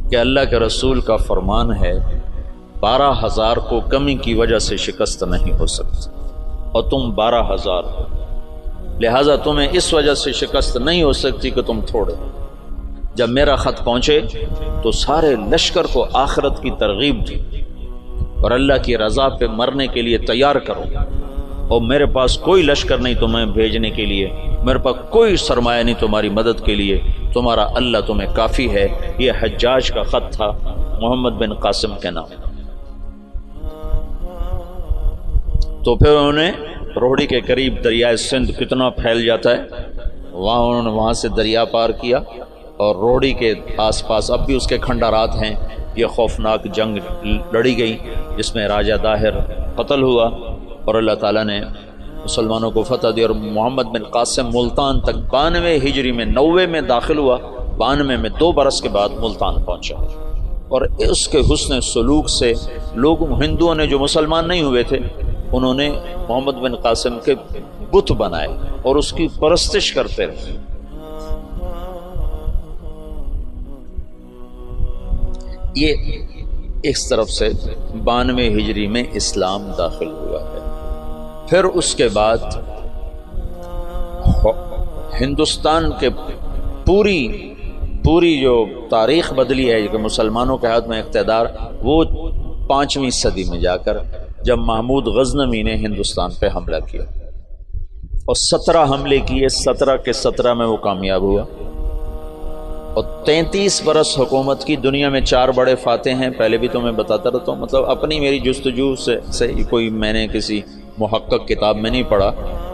کہ اللہ کے رسول کا فرمان ہے 12,000 کو کمی کی وجہ سے شکست نہیں ہو سکتی، اور تم 12,000 ہو، لہذا تمہیں اس وجہ سے شکست نہیں ہو سکتی کہ تم تھوڑے. جب میرا خط پہنچے تو سارے لشکر کو آخرت کی ترغیب دی اور اللہ کی رضا پہ مرنے کے لیے تیار کرو. اور میرے پاس کوئی لشکر نہیں تمہیں بھیجنے کے لیے، میرے پاس کوئی سرمایہ نہیں تمہاری مدد کے لیے، تمہارا اللہ تمہیں کافی ہے. یہ حجاج کا خط تھا محمد بن قاسم کے نام. تو پھر انہوں نے روہڑی کے قریب دریائے سندھ کتنا پھیل جاتا ہے، انہوں نے وہاں سے دریا پار کیا، اور روہڑی کے آس پاس اب بھی اس کے کھنڈارات ہیں. یہ خوفناک جنگ لڑی گئی جس میں راجہ داہر قتل ہوا اور اللہ تعالیٰ نے مسلمانوں کو فتح دی. اور محمد بن قاسم ملتان تک 92 ہجری میں 90 میں داخل ہوا، 92 میں 2 برس کے بعد ملتان پہنچا. اور اس کے حسن سلوک سے لوگ، ہندوؤں نے جو مسلمان نہیں ہوئے تھے، انہوں نے محمد بن قاسم کے بت بنائے اور اس کی پرستش کرتے رہے. یہ اس طرف سے 92 ہجری میں اسلام داخل ہوا ہے. پھر اس کے بعد ہندوستان کے پوری جو تاریخ بدلی ہے کہ مسلمانوں کے ہاتھ میں اقتدار، وہ 5ویں صدی میں جا کر جب محمود غزنوی نے ہندوستان پہ حملہ کیا اور 17 حملے کیے، 17 کے 17 میں وہ کامیاب ہوا، اور 33 برس حکومت کی۔ دنیا میں 4 بڑے فاتح ہیں، پہلے بھی تمہیں بتاتا رہتا ہوں، مطلب اپنی میری جستجو سے کوئی میں نے کسی محقق کتاب میں نہیں پڑھا،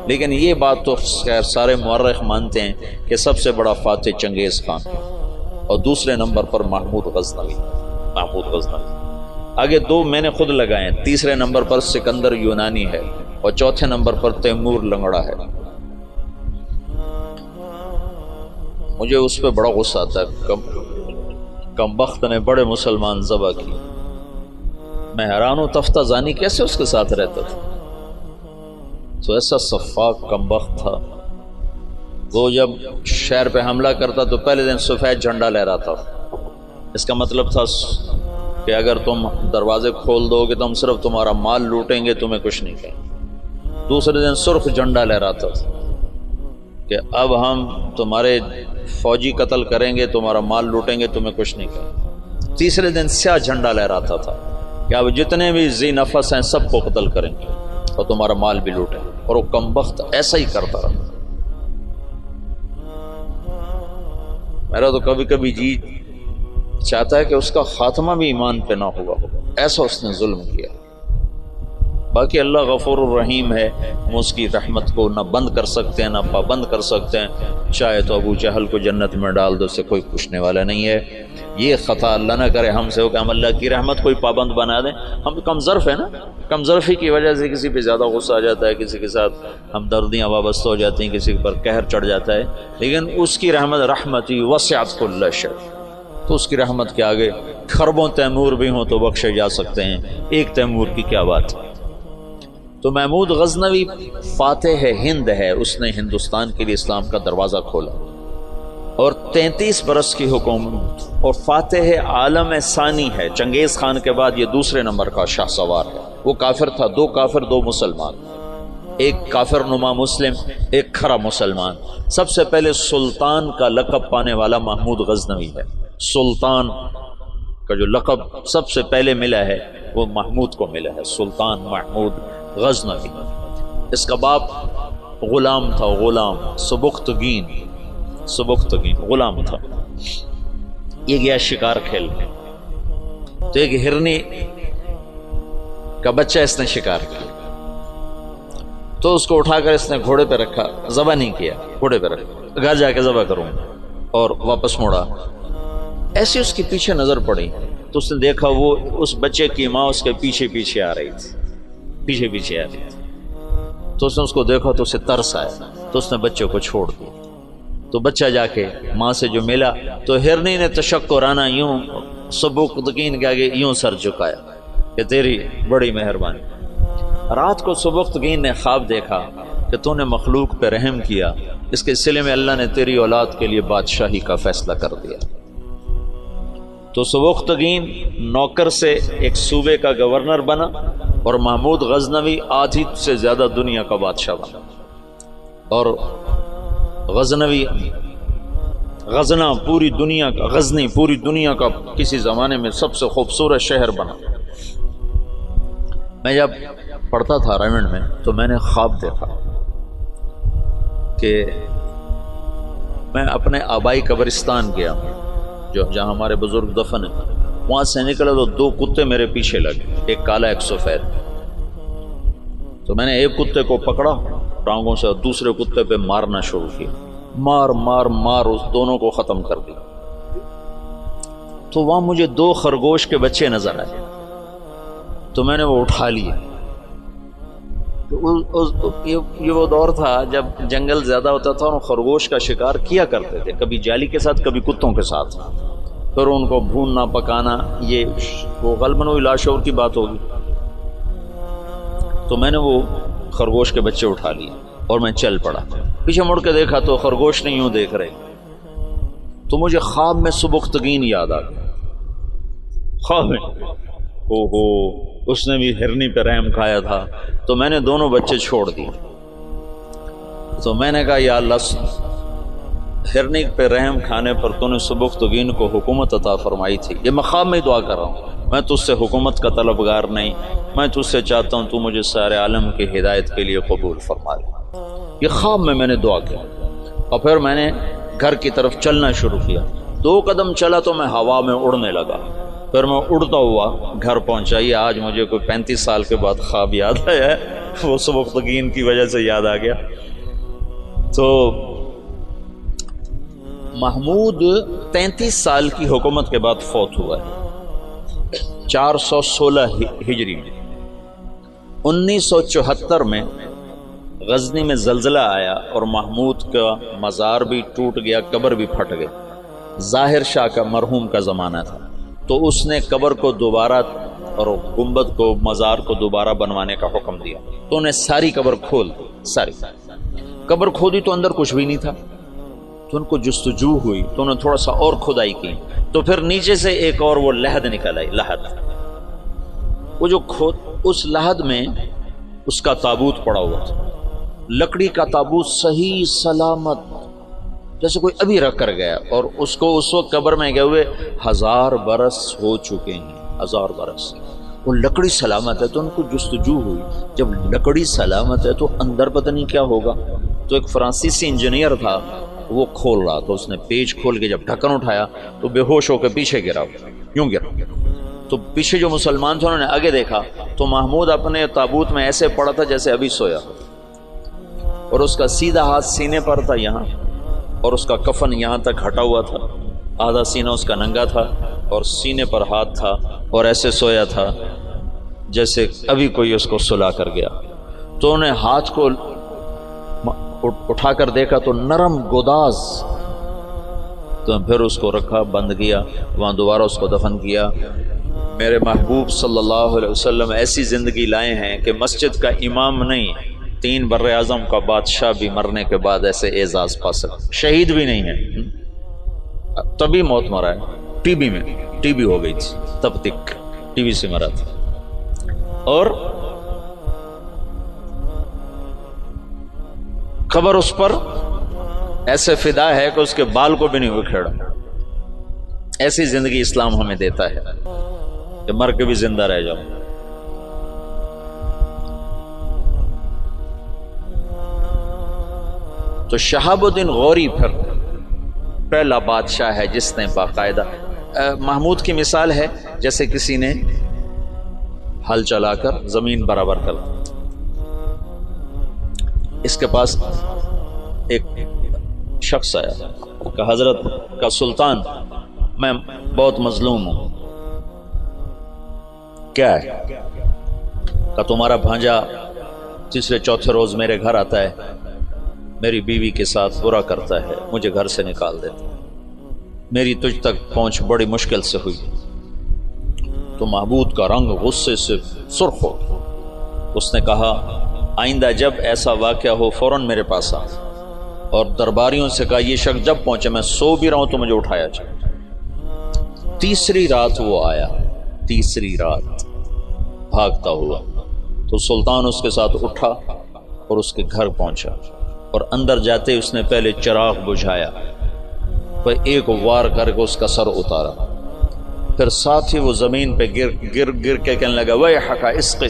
لیکن یہ بات تو خیر سارے مورخ مانتے ہیں کہ سب سے بڑا فاتح چنگیز خان اور دوسرے نمبر پر محمود غزنوی۔ آگے 2 میں نے خود لگائے ہیں، تیسرے نمبر پر سکندر یونانی ہے اور چوتھے نمبر پر تیمور لنگڑا ہے۔ مجھے اس پہ بڑا غصہ آتا ہے، کم بخت نے بڑے مسلمان ذبح کی۔ میں حیران ہوں تفتہ زانی کیسے اس کے ساتھ رہتا تھا، تو ایسا صفاق کم بخت تھا۔ وہ جب شہر پہ حملہ کرتا تو پہلے دن سفید جھنڈا لہراتا تھا، اس کا مطلب تھا کہ اگر تم دروازے کھول دو گے تو ہم صرف تمہارا مال لوٹیں گے، تمہیں کچھ نہیں کہیں۔ دوسرے دن سرخ جھنڈا لہراتا تھا کہ اب ہم تمہارے فوجی قتل کریں گے، تمہارا مال لوٹیں گے، تمہیں کچھ نہیں کہیں۔ تیسرے دن سیاہ جھنڈا لہراتا تھا کہ اب جتنے بھی ذی نفس ہیں سب کو قتل کریں گے اور تمہارا مال بھی لوٹیں گے، اور وہ کم بخت ایسا ہی کرتا رہا۔ میرا تو کبھی کبھی جی چاہتا ہے کہ اس کا خاتمہ بھی ایمان پہ نہ ہوا، ایسا اس نے ظلم کیا۔ باقی اللہ غفور الرحیم ہے، ہم اس کی رحمت کو نہ بند کر سکتے ہیں نہ پابند کر سکتے ہیں۔ چاہے تو ابو جہل کو جنت میں ڈال دو، سے کوئی پوچھنے والا نہیں ہے۔ یہ خطا اللہ نہ کرے ہم سے ہو کہ ہم اللہ کی رحمت کوئی پابند بنا دیں۔ ہم کم ظرف ہیں نا، کم ظرفی کی وجہ سے کسی پہ زیادہ غصہ آ جاتا ہے، کسی کے ساتھ ہمدردیاں وابستہ ہو جاتی ہیں، کسی پر قہر چڑھ جاتا ہے، لیکن اس کی رحمت رحمتی وسعت کل شیء، تو اس کی رحمت کے آگے خربوں تیمور بھی ہوں تو بخشے جا سکتے ہیں، ایک تیمور کی کیا بات ہے۔ تو محمود غزنوی فاتح ہند ہے، اس نے ہندوستان کے لیے اسلام کا دروازہ کھولا اور 33 برس کی حکومت، اور فاتح عالم ثانی ہے۔ چنگیز خان کے بعد یہ دوسرے نمبر کا شاہ سوار ہے۔ وہ کافر تھا، 2 کافر 2 مسلمان، ایک کافر نما مسلم، ایک کھرا مسلمان۔ سب سے پہلے سلطان کا لقب پانے والا محمود غزنوی ہے۔ سلطان کا جو لقب سب سے پہلے ملا ہے وہ محمود کو ملا ہے، سلطان محمود غزنوی۔ اس کا باپ غلام تھا، غلام سبکتگین غلام تھا۔ یہ گیا شکار کھیلنے، تو ایک ہرنی کا بچہ اس نے شکار کیا، تو اس کو اٹھا کر اس نے گھوڑے پہ رکھا، ذبح نہیں کیا، گھوڑے پہ رکھا، گھر جا کے ذبح کروں، اور واپس موڑا۔ ایسے اس کے پیچھے نظر پڑی تو اس نے دیکھا وہ اس بچے کی ماں اس کے پیچھے آ رہی تھی، تو اس نے اس کو دیکھا تو اسے ترس آیا، تو اس نے بچے کو چھوڑ دیا۔ تو بچہ جا کے ماں سے جو ملا تو ہرنی نے تشکرانہ یوں سبکتگین کے آگے یوں سر جھکایا کہ تیری بڑی مہربانی۔ رات کو سبکتگین نے خواب دیکھا کہ تو نے مخلوق پہ رحم کیا، اس کے سلے میں اللہ نے تیری اولاد کے لیے بادشاہی کا فیصلہ کر دیا۔ تو سبکتگین نوکر سے ایک صوبے کا گورنر بنا، اور محمود غزنوی آدھی سے زیادہ دنیا کا بادشاہ بنا، اور غزنی پوری دنیا کا کسی زمانے میں سب سے خوبصورت شہر بنا۔ میں جب پڑھتا تھا رائمنڈ میں تو میں نے خواب دیکھا کہ میں اپنے آبائی قبرستان گیا جہاں ہمارے بزرگ دفن ہیں، وہاں سے نکلا تو 2 کتے میرے پیچھے لگے، ایک کالا ایک سفید۔ تو میں نے ایک کتے کو پکڑا ٹانگوں سے اور دوسرے کتے پہ مارنا شروع کیا، مار اس دونوں کو ختم کر دیا۔ تو وہاں مجھے 2 خرگوش کے بچے نظر آئے، تو میں نے وہ اٹھا لیے۔ یہ وہ دور تھا جب جنگل زیادہ ہوتا تھا اور خرگوش کا شکار کیا کرتے تھے، کبھی جالی کے ساتھ کبھی کتوں کے ساتھ، پھر ان کو بھوننا پکانا، یہ وہ غالباً وہی لاشعور کی بات ہوگی۔ تو میں نے وہ خرگوش کے بچے اٹھا لیے اور میں چل پڑا۔ پیچھے مڑ کے دیکھا تو خرگوش نہیں یوں دیکھ رہے، تو مجھے خواب میں سبکتگین یاد آ گیا۔ خواب میں اس نے بھی ہرنی پہ رحم کھایا تھا، تو میں نے دونوں بچے چھوڑ دیے۔ تو میں نے کہا یا اللہ ہرنی پہ رحم کھانے پر تو نے سبکتگین کو حکومت عطا فرمائی تھی. یہ مقام میں دعا کر رہا ہوں، میں تجھ سے حکومت کا طلبگار نہیں، میں تجھ سے چاہتا ہوں تو مجھے سارے عالم کی ہدایت کے لیے قبول فرما لے. یہ خواب میں نے دعا کی اور پھر میں نے گھر کی طرف چلنا شروع کیا. 2 قدم چلا تو میں ہوا میں اڑنے لگا، پھر میں اڑتا ہوا گھر پہنچا. یہ آج مجھے کوئی 35 سال کے بعد خواب یاد آیا ہے، وہ سبکتگین کی وجہ سے یاد آ گیا. تو محمود 33 سال کی حکومت کے بعد فوت ہوا ہے 416 ہجری میں. 1974 میں غزنی میں زلزلہ آیا اور محمود کا مزار بھی ٹوٹ گیا، قبر بھی پھٹ گئی. ظاہر شاہ کا مرحوم کا زمانہ تھا، تو اس نے قبر کو دوبارہ اور گنبد کو، مزار کو دوبارہ بنوانے کا حکم دیا. تو انہیں ساری قبر کھول دی. ساری قبر کھودی تو اندر کچھ بھی نہیں تھا. تو ان کو جستجو ہوئی تو انہوں نے تھوڑا سا اور کھدائی کی، تو پھر نیچے سے ایک اور وہ لحد نکل آئی. لحد، وہ جو اس لحد میں اس کا تابوت پڑا ہوا تھا، لکڑی کا تابوت صحیح سلامت، جیسے کوئی ابھی رکھ کر گیا. اور اس کو اس وقت قبر میں گئے ہوئے 1000 برس ہو چکے ہیں. 1000 برس وہ لکڑی سلامت ہے. تو ان کو جستجو ہوئی، جب لکڑی سلامت ہے تو اندر پتہ نہیں کیا ہوگا. تو ایک فرانسیسی انجینئر تھا، وہ کھول رہا، تو اس نے پیچ کھول کے جب ڈھکن اٹھایا تو بے ہوش ہو کے پیچھے گرا، یوں گرا. تو پیچھے جو مسلمان تھے انہوں نے آگے دیکھا تو محمود اپنے تابوت میں ایسے پڑا تھا جیسے ابھی سویا، اور اس کا سیدھا ہاتھ سینے پر تھا یہاں، اور اس کا کفن یہاں تک ہٹا ہوا تھا. آدھا سینہ اس کا ننگا تھا اور سینے پر ہاتھ تھا، اور ایسے سویا تھا جیسے ابھی کوئی اس کو سلا کر گیا. تو انہیں ہاتھ کو اٹھا کر دیکھا تو نرم گوداز. تو پھر اس کو رکھا، بند کیا، وہاں دوبارہ اس کو دفن کیا. میرے محبوب صلی اللہ علیہ وسلم ایسی زندگی لائے ہیں کہ مسجد کا امام نہیں، 3 بر اعظم کا بادشاہ بھی مرنے کے بعد ایسے اعزاز پا سکتا. شہید بھی نہیں ہے، تبھی موت مرا ہے. ٹی بی ہو گئی تھی، تب تک ٹی بی سے مرا تھا. اور قبر اس پر ایسے فدا ہے کہ اس کے بال کو بھی نہیں اکھیڑا. ایسی زندگی اسلام ہمیں دیتا ہے کہ مر کے بھی زندہ رہ جاؤ. تو شہاب الدین غوری پھر پہلا بادشاہ ہے جس نے باقاعدہ، محمود کی مثال ہے جیسے کسی نے ہل چلا کر زمین برابر کر. اس کے پاس ایک شخص آیا کہ حضرت کا سلطان، میں بہت مظلوم ہوں. کیا ہے؟ کہ تمہارا بھانجا تیسرے چوتھے روز میرے گھر آتا ہے، میری بیوی کے ساتھ برا کرتا ہے، مجھے گھر سے نکال دیتا. میری تجھ تک پہنچ بڑی مشکل سے ہوئی. تو محمود کا رنگ غصے سے سرخ ہو. اس نے کہا آئندہ جب ایسا واقعہ ہو فوراً میرے پاس آ. اور درباریوں سے کہا یہ شخص جب پہنچے، میں سو بھی رہا ہوں تو مجھے اٹھایا جائے. تیسری رات وہ آیا، تیسری رات بھاگتا ہوا. تو سلطان اس کے ساتھ اٹھا اور اس کے گھر پہنچا، اور اندر جاتے اس نے پہلے چراغ بجھایا، پھر ایک وار کر کے اس کا سر اتارا. پھر ساتھ ہی وہ زمین پہ گر کے کہنے لگا ویحک اسقِ،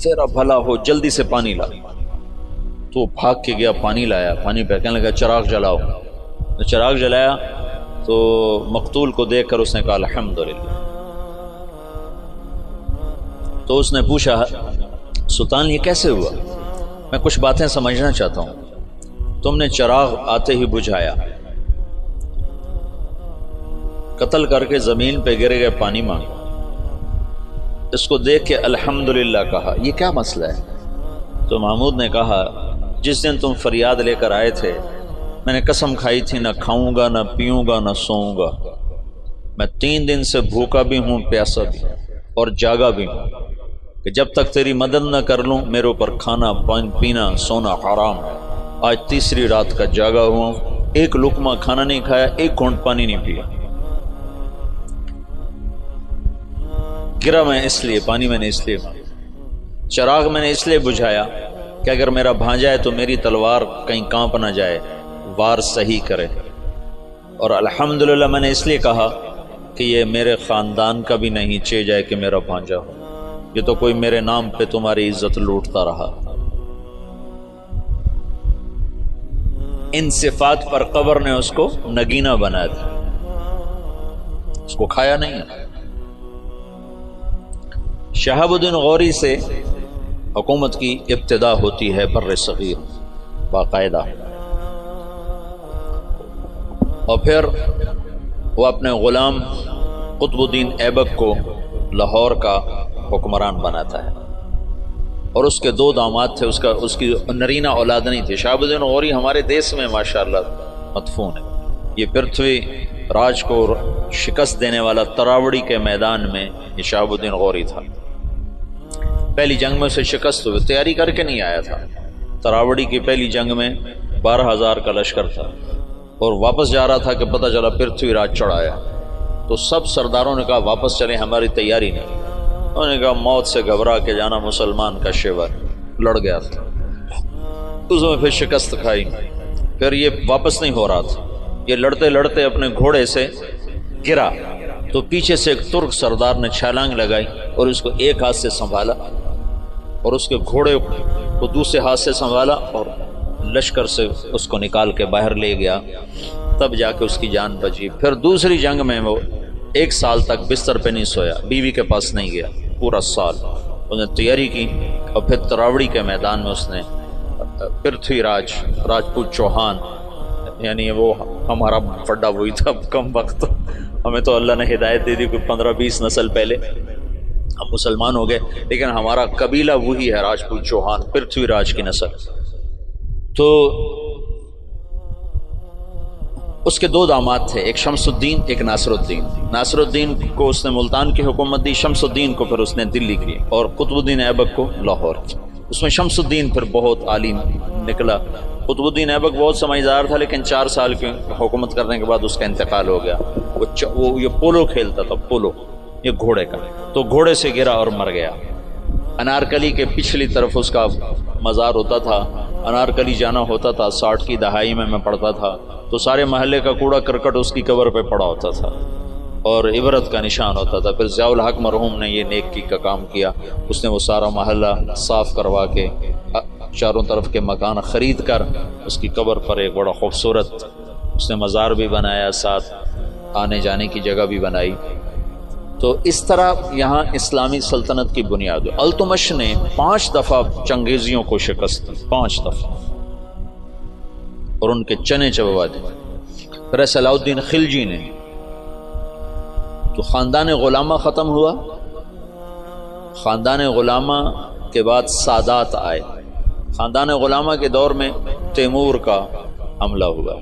تیرا بھلا ہو جلدی سے پانی لا. تو بھاگ کے گیا، پانی لایا، پانی پہ کہنے لگا چراغ جلاؤ. چراغ جلایا تو مقتول کو دیکھ کر اس نے کہا الحمدللہ. تو اس نے پوچھا سلطان یہ کیسے ہوا؟ میں کچھ باتیں سمجھنا چاہتا ہوں. تم نے چراغ آتے ہی بجھایا، قتل کر کے زمین پہ گر گئے، پانی مانگا. اس کو دیکھ کے الحمدللہ کہا، یہ کیا مسئلہ ہے؟ تو محمود نے کہا جس دن تم فریاد لے کر آئے تھے میں نے قسم کھائی تھی نہ کھاؤں گا، نہ پیوں گا، نہ سوؤں گا. میں 3 دن سے بھوکا بھی ہوں، پیاسا بھی اور جاگا بھی ہوں کہ جب تک تیری مدد نہ کر لوں میرے اوپر کھانا پینا سونا حرام. آج تیسری رات کا جاگا ہوا، ایک لقمہ کھانا نہیں کھایا، ایک گھونٹ پانی نہیں پیا. گرا میں اس لیے، پانی میں نے اس لیے، چراغ میں نے اس لیے بجھایا کہ اگر میرا بھانجا ہے تو میری تلوار کہیں کانپ نہ جائے، وار صحیح کرے. اور الحمدللہ میں نے اس لیے کہا کہ یہ میرے خاندان کا بھی نہیں چے جائے کہ میرا بھانجا ہو. یہ تو کوئی میرے نام پہ تمہاری عزت لوٹتا رہا. ان صفات پر قبر نے اس کو نگینہ بنا دیا، اس کو کھایا نہیں ہے. شہاب الدین غوری سے حکومت کی ابتدا ہوتی ہے بر صغیر باقاعدہ، اور پھر وہ اپنے غلام قطب الدین ایبک کو لاہور کا حکمران بناتا ہے. اور اس کے 2 داماد تھے، اس کی نرینہ اولاد نہیں تھی. شہاب الدین غوری ہمارے دیس میں ماشاءاللہ مدفون ہے. یہ پرتھوی راج کو شکست دینے والا تراوڑی کے میدان میں یہ شہاب الدین غوری تھا. پہلی جنگ میں اسے شکست ہوئی، تیاری کر کے نہیں آیا تھا. تراوڑی کی پہلی جنگ میں 12,000 کا لشکر تھا اور واپس جا رہا تھا کہ پتہ چلا پرتھوی راج چڑھایا. تو سب سرداروں نے کہا واپس چلیں، ہماری تیاری نہیں. انہوں نے کہا موت سے گھبرا کے جانا مسلمان کا شیور. لڑ گیا تھا، اس میں پھر شکست کھائی. پھر یہ واپس نہیں ہو رہا تھا، یہ لڑتے لڑتے اپنے گھوڑے سے گرا تو پیچھے سے ایک ترک سردار نے چھلانگ لگائی اور اس کو ایک ہاتھ سے سنبھالا اور اس کے گھوڑے کو دوسرے ہاتھ سے سنبھالا اور لشکر سے اس کو نکال کے باہر لے گیا. تب جا کے اس کی جان بچی. پھر دوسری جنگ میں وہ 1 سال تک بستر پہ نہیں سویا، بیوی کے پاس نہیں گیا پورا سال. اس نے تیاری کی اور پھر تراوڑی کے میدان میں اس نے پرتھوی راج راجپوت چوہان، یعنی وہ ہمارا پڈا وہی تھا کم وقت. ہمیں تو اللہ نے ہدایت دے دی کوئی 15-20 نسل پہلے ہم مسلمان ہو گئے، لیکن ہمارا قبیلہ وہی ہے راجپوت چوہان، پرتھوی راج کی نسل. تو اس کے 2 داماد تھے، ایک شمس الدین ایک ناصر الدین. ناصر الدین کو اس نے ملتان کی حکومت دی، شمس الدین کو پھر اس نے دلی کی اور قطب الدین ایبک کو لاہور کی. اس میں شمس الدین پھر بہت عالی نکلا. قطب الدین ایبک بہت سمجھدار تھا، لیکن 4 سال کی حکومت کرنے کے بعد اس کا انتقال ہو گیا. وہ یہ پولو کھیلتا تھا، پولو یہ گھوڑے کا، تو گھوڑے سے گرا اور مر گیا. انارکلی کے پچھلی طرف اس کا مزار ہوتا تھا. انارکلی جانا ہوتا تھا، 60 کی دہائی میں پڑھتا تھا، تو سارے محلے کا کوڑا کرکٹ اس کی قبر پہ پڑا ہوتا تھا اور عبرت کا نشان ہوتا تھا. پھر ضیاء الحق مرحوم نے یہ نیکی کا کام کیا. اس نے وہ سارا محلہ صاف کروا کے چاروں طرف کے مکان خرید کر اس کی قبر پر ایک بڑا خوبصورت اس نے مزار بھی بنایا، ساتھ آنے جانے کی جگہ بھی بنائی. تو اس طرح یہاں اسلامی سلطنت کی بنیاد. التمش نے 5 دفعہ چنگیزیوں کو شکست دی، 5 دفعہ، اور ان کے چنے چبوا دی. پھر صلاح الدین خلجی نے، تو خاندان غلامہ ختم ہوا. خاندان غلامہ کے بعد سادات آئے. خاندان غلامہ کے دور میں تیمور کا حملہ ہوا،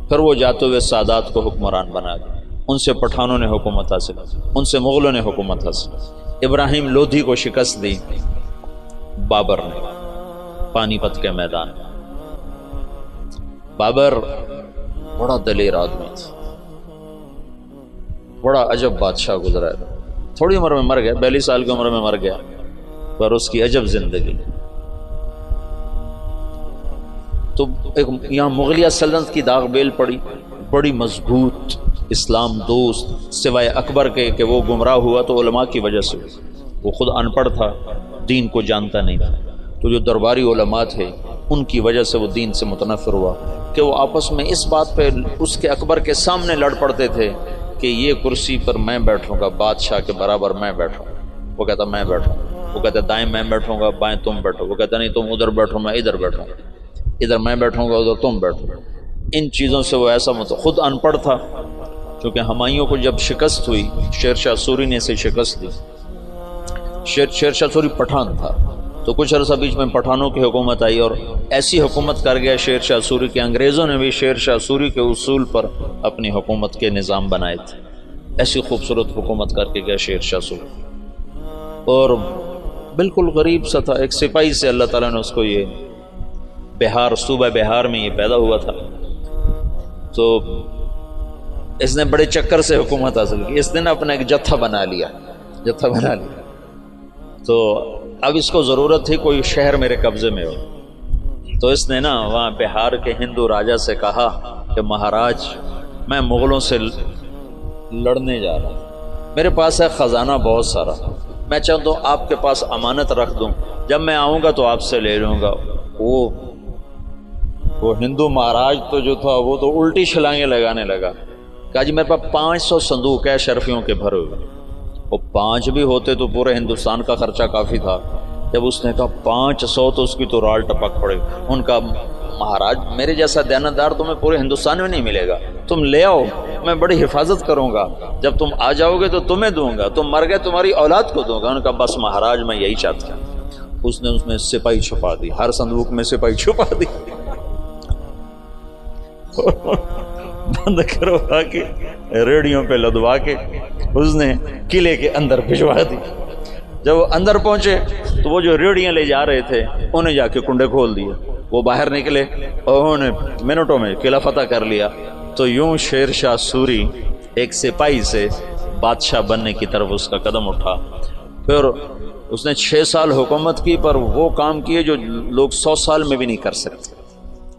پھر وہ جاتے ہوئے سادات کو حکمران بنا دیا. ان سے پٹھانوں نے حکومت حاصل، ان سے مغلوں نے حکومت حاصل. ابراہیم لودھی کو شکست دی بابر نے پانی پت کے میدان. بابر بڑا دلیر آدمی تھا، بڑا عجب بادشاہ گزرا ہے. تھوڑی عمر میں مر گیا، 42 سال کی عمر میں مر گیا، پر اس کی عجب زندگی. تو ایک یہاں مغلیہ سلطنت کی داغ بیل پڑی، بڑی مضبوط اسلام دوست، سوائے اکبر کے کہ وہ گمراہ ہوا تو علماء کی وجہ سے. وہ خود ان پڑھ تھا، دین کو جانتا نہیں تھا. تو جو درباری علماء تھے ان کی وجہ سے وہ دین سے متنفر ہوا کہ وہ آپس میں اس بات پہ اس کے اکبر کے سامنے لڑ پڑتے تھے کہ یہ کرسی پر میں بیٹھوں گا، بادشاہ کے برابر میں بیٹھوں. وہ کہتا میں بیٹھوں، وہ کہتا دائیں میں بیٹھوں گا، بائیں تم بیٹھو. وہ کہتا نہیں تم ادھر بیٹھو میں ادھر بیٹھوں، ادھر میں بیٹھوں گا ادھر تم بیٹھو. ان چیزوں سے وہ ایسا خود ان پڑھ تھا. چونکہ ہمایوں کو جب شکست ہوئی، شیر شاہ سوری نے اسے شکست دی. شیر شاہ سوری پٹھان تھا، تو کچھ عرصہ بیچ میں پٹھانوں کی حکومت آئی اور ایسی حکومت کر گیا شیر شاہ سوری کہ انگریزوں نے بھی شیر شاہ سوری کے اصول پر اپنی حکومت کے نظام بنائے تھے. ایسی خوبصورت حکومت کر کے گیا شیر شاہ سوری، اور بالکل غریب سا تھا، ایک سپاہی سے اللہ تعالیٰ نے اس کو یہ بہار، صوبہ بہار میں یہ پیدا ہوا تھا. تو اس نے بڑے چکر سے حکومت حاصل کی. اس نے اپنا ایک جتھا بنا لیا. تو اب اس کو ضرورت تھی کوئی شہر میرے قبضے میں ہو. تو اس نے نا وہاں بہار کے ہندو راجا سے کہا کہ مہاراج میں مغلوں سے لڑنے جا رہا ہوں، میرے پاس ہے خزانہ بہت سارا، میں چاہتا ہوں آپ کے پاس امانت رکھ دوں، جب میں آؤں گا تو آپ سے لے لوں گا۔ وہ ہندو مہاراج تو جو تھا وہ تو الٹی چھلانگیں لگانے لگا، کہا جی میرے پاس 500 صندوق ہے شرفیوں کے بھرے ہوئے، وہ 5 بھی ہوتے تو پورے ہندوستان کا خرچہ کافی تھا۔ جب اس نے کہا 500 تو اس کی تو رال ٹپک پڑے، ان کا مہاراج میرے جیسا دیانتدار تمہیں پورے ہندوستان میں نہیں ملے گا، تم لے آؤ، میں بڑی حفاظت کروں گا، جب تم آ جاؤ گے تو تمہیں دوں گا، تم مر گئے تمہاری اولاد کو دوں گا۔ ان کا بس مہاراج میں یہی چاہتا ہوں۔ اس نے اس میں سپاہی چھپا دی، ہر صندوق میں سپاہی چھپا دی، بند کروا کے ریڑیوں پہ لدوا کے اس نے قلعے کے اندر بھجوا دی۔ جب وہ اندر پہنچے تو وہ جو ریڑیاں لے جا رہے تھے انہیں جا کے کنڈے کھول دیے، وہ باہر نکلے اور انہوں نے منٹوں میں قلعہ فتح کر لیا۔ تو یوں شیر شاہ سوری ایک سپاہی سے بادشاہ بننے کی طرف اس کا قدم اٹھا۔ پھر اس نے 6 سال حکومت کی، پر وہ کام کیے جو لوگ 100 سال میں بھی نہیں کر سکتے۔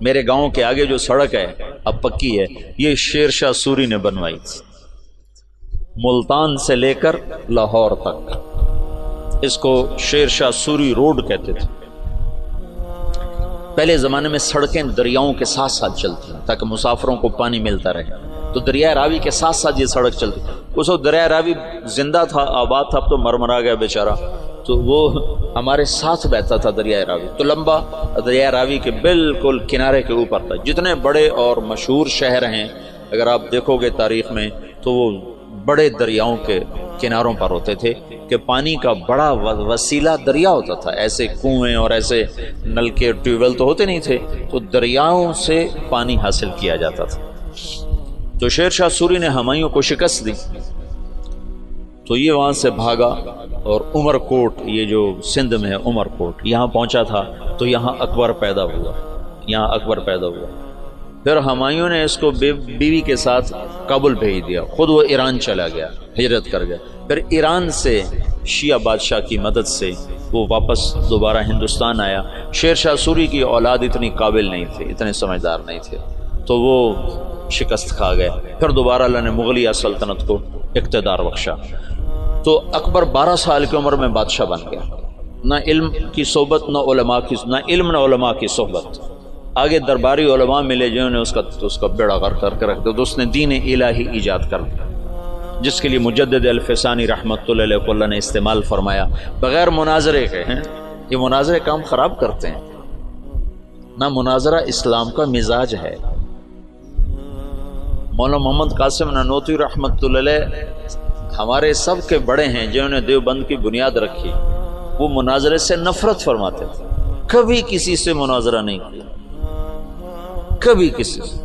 میرے گاؤں کے آگے جو سڑک ہے اب پکی ہے، یہ شیر شاہ سوری نے بنوائی تھی، ملتان سے لے کر لاہور تک، اس کو شیر شاہ سوری روڈ کہتے تھے۔ پہلے زمانے میں سڑکیں دریاؤں کے ساتھ ساتھ چلتی ہیں تاکہ مسافروں کو پانی ملتا رہے، تو دریائے راوی کے ساتھ ساتھ یہ سڑک چلتی۔ اس وقت دریائے راوی زندہ تھا، آباد تھا، اب تو مرمرا گیا بیچارہ، تو وہ ہمارے ساتھ بہتا تھا دریائے راوی، تو لمبا دریائے راوی کے بالکل کنارے کے اوپر تھا۔ جتنے بڑے اور مشہور شہر ہیں اگر آپ دیکھو گے تاریخ میں تو وہ بڑے دریاؤں کے کناروں پر ہوتے تھے کہ پانی کا بڑا وسیلہ دریا ہوتا تھا، ایسے کنویں اور ایسے نلکے ٹیوب ویل تو ہوتے نہیں تھے، تو دریاؤں سے پانی حاصل کیا جاتا تھا۔ تو شیر شاہ سوری نے ہمایوں کو شکست دی تو یہ وہاں سے بھاگا اور عمر کوٹ، یہ جو سندھ میں ہے عمر کوٹ، یہاں پہنچا تھا تو یہاں اکبر پیدا ہوا۔ پھر ہمایوں نے اس کو بیوی کے ساتھ کابل بھیج دیا، خود وہ ایران چلا گیا، ہجرت کر گیا۔ پھر ایران سے شیعہ بادشاہ کی مدد سے وہ واپس دوبارہ ہندوستان آیا۔ شیر شاہ سوری کی اولاد اتنی قابل نہیں تھے، اتنے سمجھدار نہیں تھے، تو وہ شکست کھا گئے۔ پھر دوبارہ اللہ نے مغلیہ سلطنت کو اقتدار بخشا، تو اکبر 12 سال کی عمر میں بادشاہ بن گیا۔ نہ علم کی صحبت، نہ علم نہ علماء کی صحبت۔ آگے درباری علماء ملے جنہوں نے اس کا بیڑا غرق کر کے رکھ دیا، تو اس نے دین الہی ایجاد کر دیا، جس کے لیے مجدد الفسانی رحمۃ اللہ علیہ کو اللہ نے استعمال فرمایا، بغیر مناظرے کے ہیں۔ یہ مناظرے کام خراب کرتے ہیں، نہ مناظرہ اسلام کا مزاج ہے۔ مولانا محمد قاسم نانوتوی رحمۃ اللہ علیہ ہمارے سب کے بڑے ہیں جنہوں نے دیوبند کی بنیاد رکھی، وہ مناظرے سے نفرت فرماتے تھے، کبھی کسی سے مناظرہ نہیں کیا، کبھی کسی سے،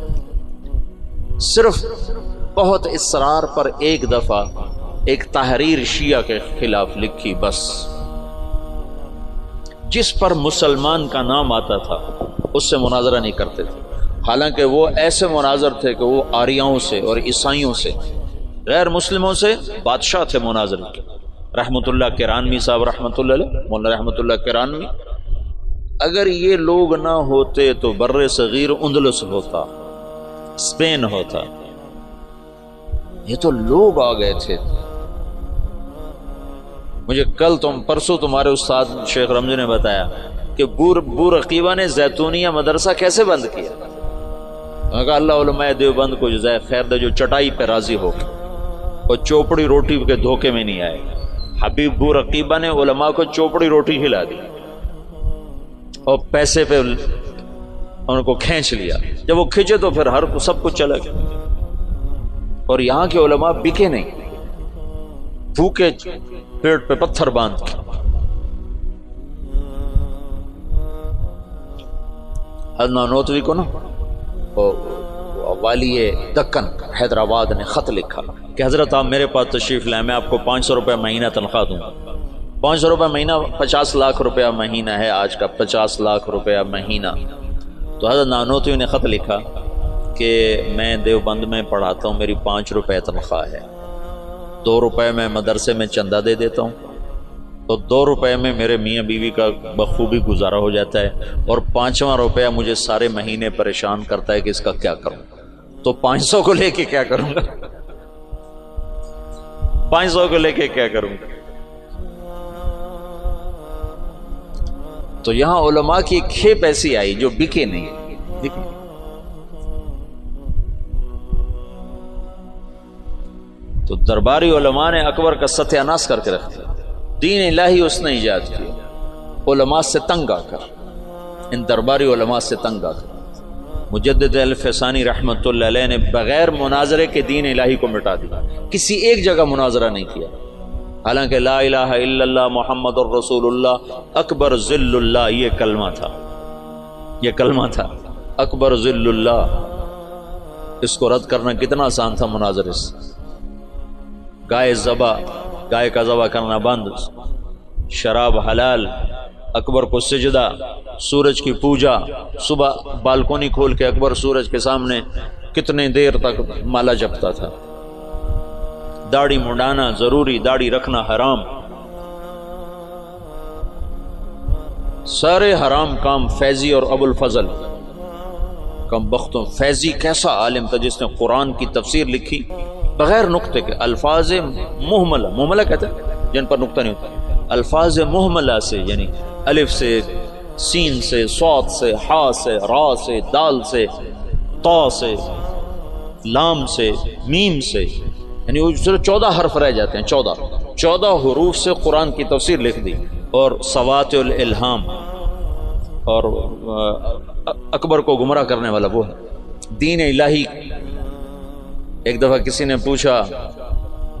صرف بہت اصرار پر ایک دفعہ ایک تحریر شیعہ کے خلاف لکھی، بس جس پر مسلمان کا نام آتا تھا اس سے مناظرہ نہیں کرتے تھے، حالانکہ وہ ایسے مناظر تھے کہ وہ آریاؤں سے اور عیسائیوں سے، غیر مسلموں سے بادشاہ تھے مناظر کے۔ رحمت اللہ کرانوی صاحب رحمت اللہ علیہ، مولانا رحمت اللہ کرانوی، اگر یہ لوگ نہ ہوتے تو بر صغیر اندلس ہوتا، اسپین ہوتا، یہ تو لوگ آ گئے تھے۔ مجھے پرسوں تمہارے استاد شیخ رمضی نے بتایا کہ بورقیبہ نے زیتونیہ مدرسہ کیسے بند کیا۔ میں کہا اللہ علماء دیوبند کو جزائے خیر دے جو چٹائی پہ راضی ہو اور چوپڑی روٹی کے دھوکے میں نہیں آئے۔ حبیب بورقیبہ نے علماء کو چوپڑی روٹی کھلا دی اور پیسے پہ ان کو کھینچ لیا، جب وہ کھینچے تو پھر سب کچھ چلا گیا۔ اور یہاں کے علماء بکے نہیں، بھوکے پیٹ پہ پتھر باندھ کے۔ نانوتوی کو نا والی دکن حیدرآباد نے خط لکھا کہ حضرت آپ میرے پاس تشریف لائیں، میں آپ کو 500 روپے مہینہ تنخواہ دوں گا۔ 500 روپے مہینہ 50 لاکھ روپیہ مہینہ ہے آج کا، 50 لاکھ روپیہ مہینہ۔ تو حضرت نانوتوی نے خط لکھا کہ میں دیوبند میں پڑھاتا ہوں، میری 5 روپے تنخواہ ہے، 2 روپے میں مدرسے میں چندہ دے دیتا ہوں، تو 2 روپے میں میرے میاں بیوی کا بخوبی گزارا ہو جاتا ہے، اور 5واں روپیہ مجھے سارے مہینے پریشان کرتا ہے کہ اس کا کیا کروں، تو 500 کو لے کے کیا کروں گا؟ 500 کو لے کے کیا کروں گا؟ تو یہاں علماء کی ایک کھیپ ایسی آئی جو بکے نہیں، تو درباری علماء نے اکبر کا ستیہ ناش کر کے رکھ دیا۔ دین الہی اس نے ایجاد کیا علماء سے تنگ آ کر، ان درباری علماء سے تنگ آ کر۔ مجدد الفسانی رحمت اللہ علیہ نے بغیر مناظرے کے دین الہی کو مٹا دیا، کسی ایک جگہ مناظرہ نہیں کیا، حالانکہ لا الہ الا اللہ محمد الرسول اللہ اکبر ذل اللہ یہ کلمہ تھا، یہ کلمہ تھا اکبر ذل اللہ۔ اس کو رد کرنا کتنا آسان تھا مناظرے سے۔ گائے کا ذبح کرنا بند، شراب حلال، اکبر کو سجدہ، سورج کی پوجا، صبح بالکونی کھول کے اکبر سورج کے سامنے کتنے دیر تک مالا جپتا تھا۔ داڑھی منڈانا ضروری، داڑھی رکھنا حرام، سارے حرام کام فیضی اور ابو الفضل کم بختوں۔ فیضی کیسا عالم تھا جس نے قرآن کی تفسیر لکھی بغیر نقطے کے، الفاظ محملہ، محملہ کہتے ہیں جن پر نقطہ نہیں ہوتا، الفاظ محملہ سے، یعنی الف سے، سین سے، صاد سے، ہا سے، را سے، دال سے، تا سے، لام سے، میم سے، یعنی وہ 14 حرف رہ جاتے ہیں، 14 حروف سے قرآن کی تفسیر لکھ دی، اور سوات الالہام، اور اکبر کو گمراہ کرنے والا وہ ہے دین الہی۔ ایک دفعہ کسی نے پوچھا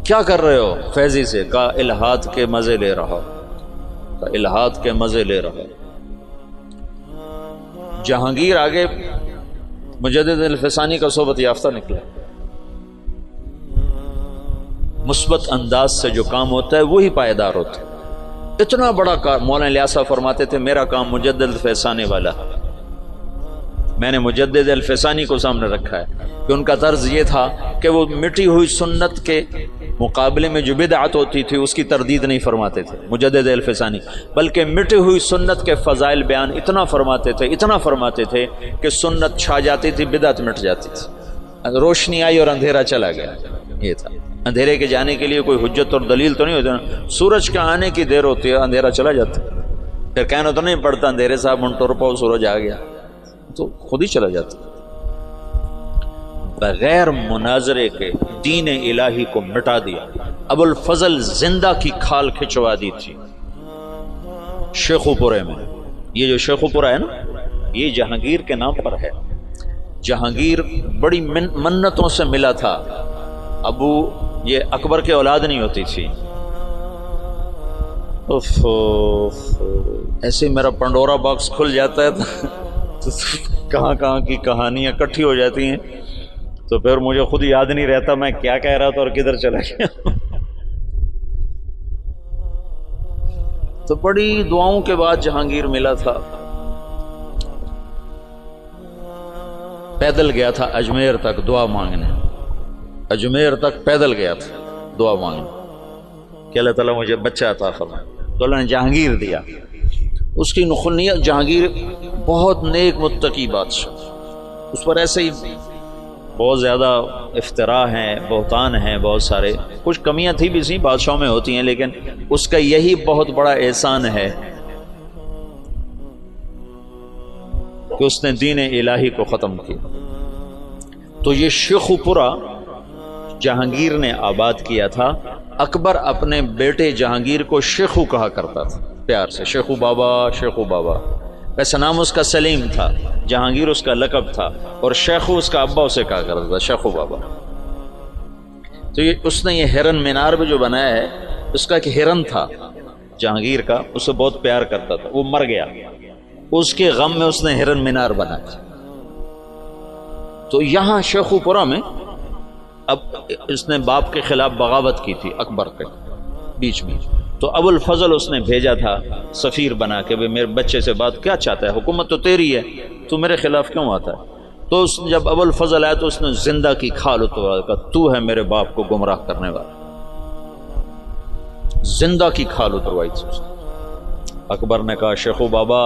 کیا کر رہے ہو فیضی سے، کہا الہات کے مزے لے رہا، کہا الہات کے مزے لے رہا۔ جہانگیر آگے مجدد الفسانی کا صحبت یافتہ نکلا، مثبت انداز سے جو کام ہوتا ہے وہی پائیدار ہوتا ہے۔ اتنا بڑا کام، مولانا الیاس صاحب فرماتے تھے میرا کام مجدد الفسانی والا، میں نے مجدد الفسانی کو سامنے رکھا ہے کہ ان کا طرز یہ تھا کہ وہ مٹی ہوئی سنت کے مقابلے میں جو بدعت ہوتی تھی اس کی تردید نہیں فرماتے تھے مجدد الفسانی، بلکہ مٹی ہوئی سنت کے فضائل بیان اتنا فرماتے تھے کہ سنت چھا جاتی تھی، بدعت مٹ جاتی تھی، روشنی آئی اور اندھیرا چلا گیا۔ یہ تھا، اندھیرے کے جانے کے لیے کوئی حجت اور دلیل تو نہیں ہوتی نا، سورج کے آنے کی دیر ہوتی ہے اندھیرا چلا جاتا ہے، پھر کہنا تو نہیں پڑتا اندھیرے صاحب منٹو رپاؤ سورج آ گیا، تو خود ہی چلا جاتا۔ بغیر مناظرے کے دین الہی کو مٹا دیا۔ ابو الفضل زندہ کی کھال کھچوا دی تھی شیخو پورے میں۔ یہ جو شیخو پورہ ہے نا، یہ جہانگیر کے نام پر ہے۔ جہانگیر بڑی منتوں سے ملا تھا، ابو یہ اکبر کے اولاد نہیں ہوتی تھی۔ ایسے میرا پنڈورا باکس کھل جاتا ہے تو کہاں کی کہانیاں اکٹھی ہو جاتی ہیں، تو پھر مجھے خود یاد نہیں رہتا میں کیا کہہ رہا تھا اور کدھر چلا گیا۔ تو بڑی دعاؤں کے بعد جہانگیر ملا تھا، پیدل گیا تھا اجمیر تک دعا مانگنے، اجمیر تک پیدل گیا تھا دعا مانگنے کہ اللہ تعالیٰ مجھے بچہ عطا فرمائے، تو اللہ نے جہانگیر دیا۔ اس کی نخلیت، جہانگیر بہت نیک متقی بادشاہ، اس پر ایسے ہی بہت زیادہ افتراء ہیں، بہتان ہیں، بہت سارے، کچھ کمیاں تھی بھی سی بادشاہوں میں ہوتی ہیں، لیکن اس کا یہی بہت بڑا احسان ہے کہ اس نے دین الہی کو ختم کیا۔ تو یہ شیخو پورہ جہانگیر نے آباد کیا تھا۔ اکبر اپنے بیٹے جہانگیر کو شیخو کہا کرتا تھا پیار سے، شیخو بابا، شیخو بابا۔ ویسے نام اس کا سلیم تھا، جہانگیر اس کا لقب تھا، اور شیخو اس کا ابا اسے کہا کرتا تھا، شیخو بابا۔ تو اس نے یہ ہرن مینار بھی جو بنایا ہے، اس کا ایک ہرن تھا جہانگیر کا، اسے بہت پیار کرتا تھا، وہ مر گیا، اس کے غم میں اس نے ہرن مینار بنایا۔ تو یہاں شیخو پورہ میں اب اس نے باپ کے خلاف بغاوت کی تھی اکبر کے بیچ میں، تو ابو الفضل اس نے بھیجا تھا سفیر بنا کے، میرے بچے سے بات کیا چاہتا ہے، حکومت تو تیری ہے، تو میرے خلاف کیوں آتا ہے؟ تو جب ابو الفضل آیا تو اس نے زندہ کی کھال اتروا، کہا تو ہے میرے باپ کو گمراہ کرنے والا۔ زندہ کی کھال اتروائی تھی۔ اکبر نے کہا شیخو بابا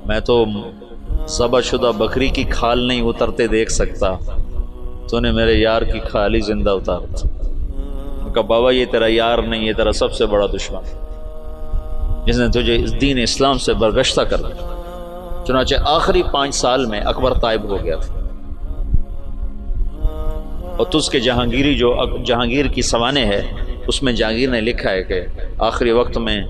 میں تو ذبح شدہ بکری کی کھال نہیں اترتے دیکھ سکتا، تو نے میرے یار کی کھال ہی زندہ اتار دی۔ ان کا بابا یہ تیرا یار نہیں، یہ تیرا سب سے بڑا دشمن جس نے تجھے اس دین اسلام سے برگشتہ کر دیا۔ چنانچہ آخری 5 سال میں اکبر طائب ہو گیا تھا، اور تجھ کے جہانگیری جو جہانگیر کی سوانح ہے اس میں جہانگیر نے لکھا ہے کہ آخری وقت میں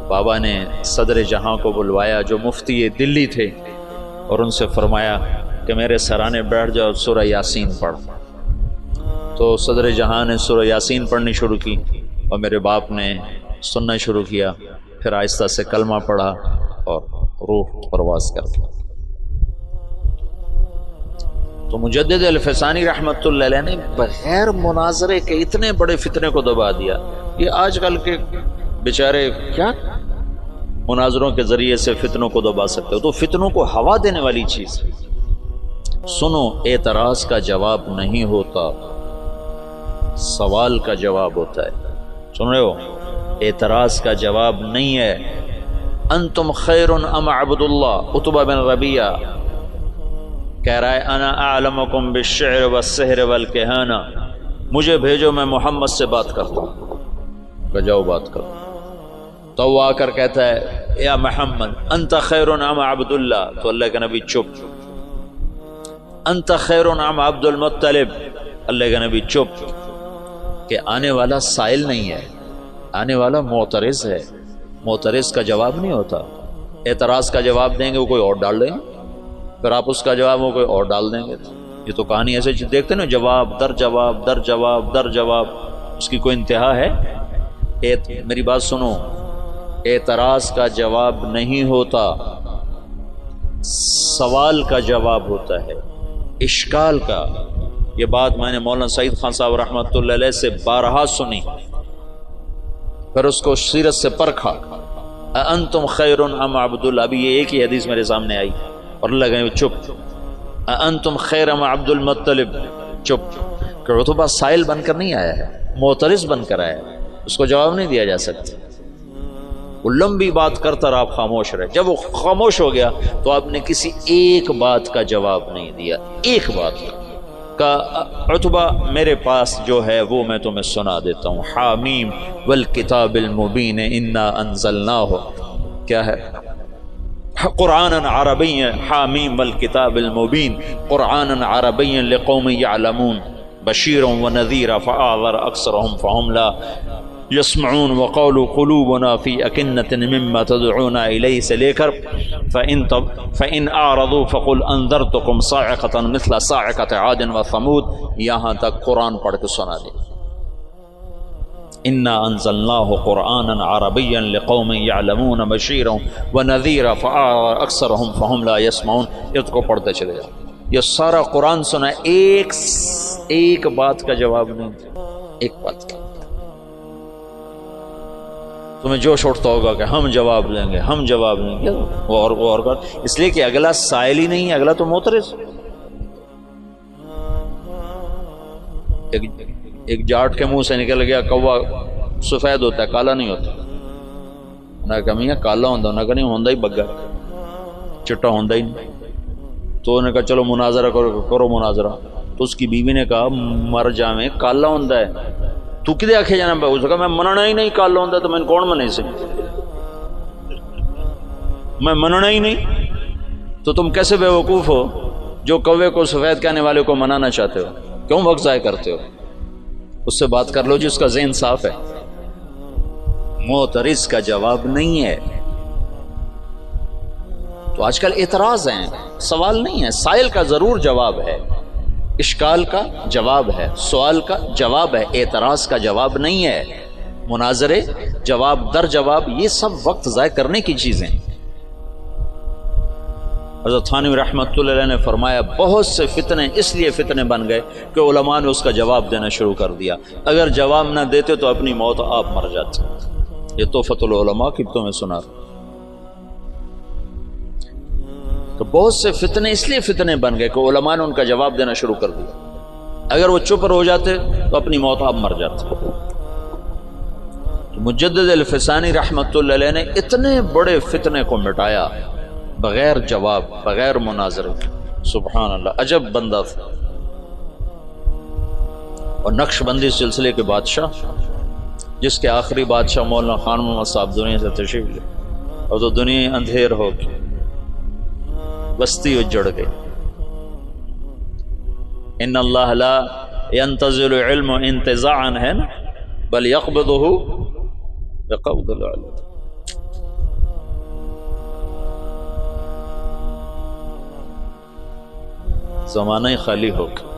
بابا نے صدر جہاں کو بلوایا جو مفتی دلی تھے، اور ان سے فرمایا کہ میرے سرانے بیٹھ جاؤ، سورہ یاسین پڑھ۔ تو صدر جہاں نے سورہ یاسین پڑھنی شروع کی، اور میرے باپ نے سننا شروع کیا، پھر آہستہ سے کلمہ پڑھا اور روح پرواز کر گیا۔ تو مجدد الفسانی رحمۃ اللہ علیہ نے بغیر مناظرے کے اتنے بڑے فتنے کو دبا دیا۔ یہ آج کل کے بیچارے کیا مناظروں کے ذریعے سے فتنوں کو دبا سکتے ہو؟ تو فتنوں کو ہوا دینے والی چیز۔ سنو، اعتراض کا جواب نہیں ہوتا، سوال کا جواب ہوتا ہے۔ سن رہے ہو؟ اعتراض کا جواب نہیں ہے۔ انتم خیر ام عبد اللہ، عتبہ بن ربیعہ کہہ رہا ہے انا اعلمکم بالشعر والسحر والکہانہ، مجھے بھیجو میں محمد سے بات کرتا ہوں۔ کہ جاؤ بات کرو۔ تو وہ آ کر کہتا ہے یا محمد انت خیر ام عبد اللہ، تو اللہ کے نبی چپ۔ انت خیر ام عبد المطلب، اللہ کے نبی چپ۔ کہ آنے والا سائل نہیں ہے، آنے والا معترض ہے، معترض کا جواب نہیں ہوتا۔ اعتراض کا جواب دیں گے وہ کوئی اور ڈال دیں گے، پھر آپ اس کا جواب وہ کوئی اور ڈال دیں گے۔ یہ تو کہانی ایسے دیکھتے نا، جواب در جواب در جواب در جواب، اس کی کوئی انتہا ہے؟ میری بات سنو، اعتراض کا جواب نہیں ہوتا، سوال کا جواب ہوتا ہے، اشکال کا۔ یہ بات میں نے مولانا سعید خان صاحب رحمۃ اللہ علیہ سے بارہا سنی، پھر اس کو سیرت سے پرکھا۔ انتم خیر ام عبد اللہ، ابھی یہ ایک ہی حدیث میرے سامنے آئی، اور اللہ کہے چپ۔ انتم خیر ام عبد المطلب، چپ۔ کہ عتبہ سائل بن کر نہیں آیا ہے، معترض بن کر آیا ہے، اس کو جواب نہیں دیا جا سکتا۔ وہ لمبی بات کرتا رہا، آپ خاموش رہے۔ جب وہ خاموش ہو گیا تو آپ نے کسی ایک بات کا جواب نہیں دیا، ایک بات کا۔ عتبہ میرے پاس جو ہے وہ میں تمہیں سنا دیتا ہوں۔ حامیم والکتاب المبین انا انزلناہ، کیا ہے؟ قرآنا عربی، حامیم والکتاب المبین قرآنا عربی لقوم یعلمون بشیرا ونذیرا فاعذر اکثرهم فهم لا یسمعون وقالوا قلوبنا فی اکنۃ مما تدعونا الیہ سے لے کر فإن اعرضوا فقل انذرتکم صاعقۃ مثل صاعقۃ عاد وثمود، یہاں تک قرآن پڑھ کے سنا دے۔ انا انزلناہ قرآنا عربیا لقوم یعلمون بشیرا ونذیرا فاعرض اکثرهم فهم لا یسمعون، اس کو پڑھتے چلے جاؤ۔ یہ سارا قرآن سنا، ایک بات کا جواب نہیں، ایک بات کا۔ تمہیں جوش اٹھتا ہوگا کہ ہم جواب دیں گے، ہم جواب دیں گے، وہ اور اس لیے کہ اگلا سائل ہی نہیں ہے، اگلا تو معترض۔ ایک جاٹ کے منہ سے نکل گیا کوا سفید ہوتا ہے، کالا نہیں ہوتا۔ انہوں نے کہا میاں کالا ہوتا، انہوں نے کہا نہیں ہوتا ہی بگا، چٹا ہوتا ہی نہیں۔ تو انہوں نے کہا چلو مناظرہ کرو مناظرہ۔ تو اس کی بیوی نے کہا مر جاویں کالا ہوتا ہے، تو کدے آکھے جانا پہ؟ اس نے کہا میں مننا ہی نہیں کالا ہوتا تو میں کون منے سے، میں مننا ہی نہیں۔ تو تم کیسے بے وقوف ہو جو کوے کو سفید کہنے والے کو منانا چاہتے ہو؟ کیوں وقت ضائع کرتے ہو؟ اس سے بات کر لو جس کا ذہن صاف ہے۔ معترض کا جواب نہیں ہے۔ تو آج کل اعتراض ہیں، سوال نہیں ہے۔ سائل کا ضرور جواب ہے، اشکال کا جواب ہے، سوال کا جواب ہے، اعتراض کا جواب نہیں ہے۔ مناظرے، جواب در جواب، یہ سب وقت ضائع کرنے کی چیزیں۔ حضرت تھانوی رحمۃ اللہ علیہ نے فرمایا بہت سے فتنے اس لیے فتنے بن گئے کہ علماء نے اس کا جواب دینا شروع کر دیا، اگر جواب نہ دیتے تو اپنی موت آپ مر جاتے۔ یہ تحفۃ العلماء کی تمہیں سنا۔ تو بہت سے فتنے اس لیے فتنے بن گئے کہ علماء نے ان کا جواب دینا شروع کر دیا، اگر وہ چپ ہو جاتے تو اپنی موت آپ مر جاتے۔ مجدد الفسانی رحمۃ اللہ علیہ نے اتنے بڑے فتنے کو مٹایا بغیر جواب، بغیر مناظرے. سبحان اللہ، عجب بندہ تھا. اور نقش بندی سلسلے کے بادشاہ، جس کے آخری بادشاہ مولانا خان محمد صاحب دنیا سے تشریف لے، اور تو دنیا اندھیر ہو گئی، بستی اجڑ گئی. ان اللہ لا ينتظر علم انتزاعا ہے نا، بل يقبضه بقبض العلم. زمانہ خالی ہو گیا.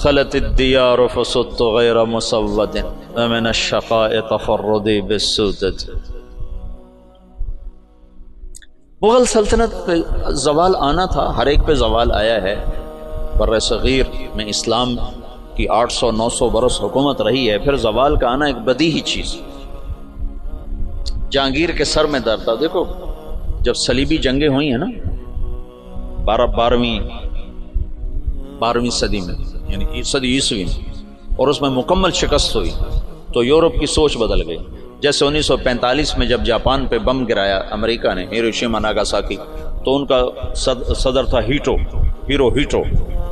خلت الدیار فصدت غیر مسود ومن الشقاء تفردی بالسودت. مغل سلطنت پہ زوال آنا تھا، ہر ایک پہ زوال آیا ہے. بر صغیر میں اسلام کی 800-900 برس حکومت رہی ہے، پھر زوال کا آنا ایک بدیہی چیز. جہانگیر کے سر میں درد تھا. دیکھو جب صلیبی جنگیں ہوئی ہیں نا 12ویں صدی میں، یعنی صدی عیسوی میں، اور اس میں مکمل شکست ہوئی، تو یورپ کی سوچ بدل گئی. جیسے 1945 میں جب جاپان پہ بم گرایا امریکہ نے، ہیروشیما ناگاساکی، تو ان کا صدر تھا ہیرو ہیٹو.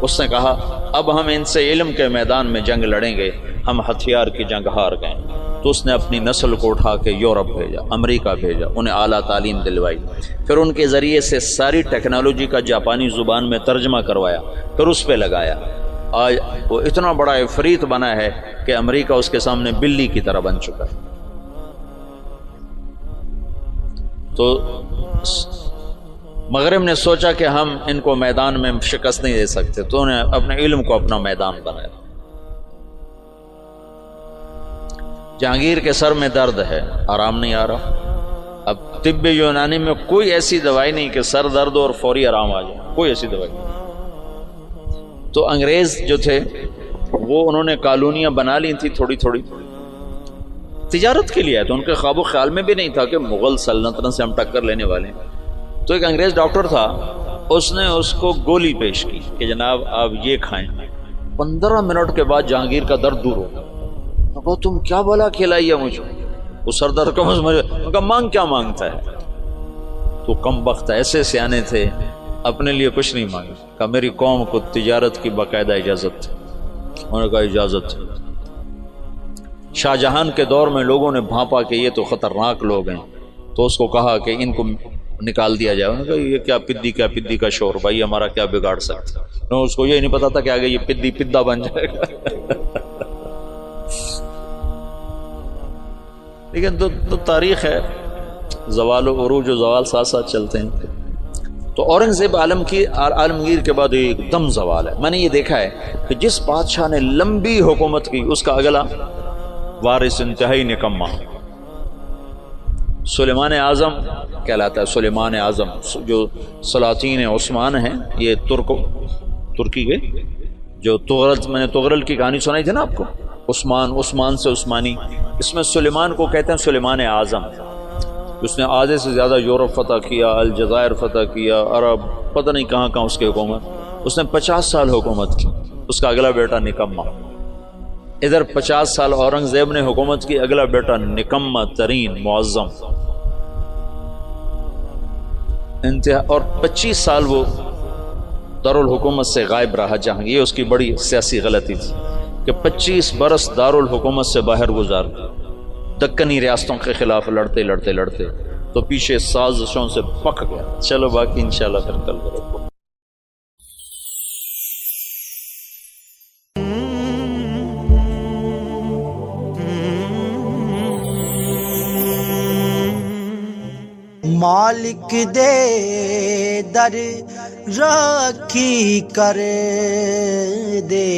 اس نے کہا اب ہم ان سے علم کے میدان میں جنگ لڑیں گے، ہم ہتھیار کی جنگ ہار گئے. تو اس نے اپنی نسل کو اٹھا کے یورپ بھیجا، امریکہ بھیجا، انہیں اعلیٰ تعلیم دلوائی، پھر ان کے ذریعے سے ساری ٹیکنالوجی کا جاپانی زبان میں ترجمہ کروایا، پھر اس پہ لگایا. آج وہ اتنا بڑا عفریت بنا ہے کہ امریکہ اس کے سامنے بلی کی طرح بن چکا ہے. تو مغرب نے سوچا کہ ہم ان کو میدان میں شکست نہیں دے سکتے، تو انہیں اپنے علم کو اپنا میدان بنایا. جہانگیر کے سر میں درد ہے، آرام نہیں آ رہا. اب طب یونانی میں کوئی ایسی دوائی نہیں کہ سر درد اور فوری آرام آ جائے، کوئی ایسی دوائی نہیں. تو انگریز جو تھے وہ انہوں نے کالونیاں بنا لی تھی تھوڑی تھوڑی، تجارت کے لیے آئے. تو ان کے خواب و خیال میں بھی نہیں تھا کہ مغل سلطنت سے ہم ٹکر لینے والے ہیں. تو ایک انگریز ڈاکٹر تھا، اس نے اس کو گولی پیش کی کہ جناب آپ یہ کھائیں. 15 منٹ کے بعد جہانگیر کا درد دور ہو گیا. کہا تم کیا بلا کھلائی ہے مجھے؟ وہ سر درد کا کہا مانگ کیا مانگتا ہے؟ تو کم بخت ایسے سیانے تھے، اپنے لیے کچھ نہیں مانگے. کہا میری قوم کو تجارت کی باقاعدہ اجازت تھی. انہوں نے کہا اجازت ہے. شاہ جہان کے دور میں لوگوں نے بھانپا کہ یہ تو خطرناک لوگ ہیں، تو اس کو کہا کہ ان کو نکال دیا جائے. انہوں نے کہا یہ کیا پدی کا شور، بھائی ہمارا کیا بگاڑ سکتا. اس کو یہ نہیں پتا تھا کہ آگے یہ پدا بن جائے گا. لیکن تو تاریخ ہے، زوال و عروج و زوال ساتھ ساتھ چلتے ہیں. تو اورنگزیب عالمگیر کے بعد ایک دم زوال ہے. میں نے یہ دیکھا ہے کہ جس بادشاہ نے لمبی حکومت کی اس کا اگلا وارث انتہائی نکما. سلیمان اعظم کہلاتا ہے. سلیمان اعظم جو سلاطین عثمان ہیں، یہ ترکی کے جو میں نے تغرل کی کہانی سنائی تھی نا آپ کو، عثمان سے عثمانی، اس میں سلیمان کو کہتے ہیں سلیمان اعظم. اس نے آدھے سے زیادہ یورپ فتح کیا، الجزائر فتح کیا، عرب، پتہ نہیں کہاں کہاں اس کی حکومت. اس نے 50 سال حکومت کی. اس کا اگلا بیٹا نکما. ادھر 50 سال اورنگزیب نے حکومت کی، اگلا بیٹا نکما ترین معظم انتہا. اور 25 سال وہ دارالحکومت سے غائب رہا جہانگیر. یہ اس کی بڑی سیاسی غلطی تھی کہ 25 برس دارالحکومت سے باہر گزار، دکنی ریاستوں کے خلاف لڑتے تو پیچھے سازشوں سے پک گیا. چلو باقی انشاءاللہ پھر کل کرو. مالک دے در راکھی کر دے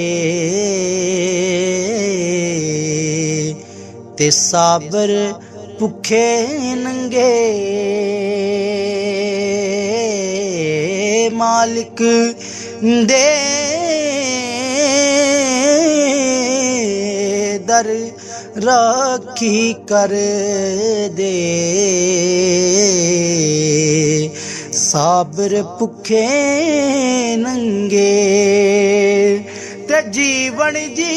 تے صابر بھکھے ننگے. مالک دے در راکھی کر دے صابر بھکھے ننگے تے جیون جی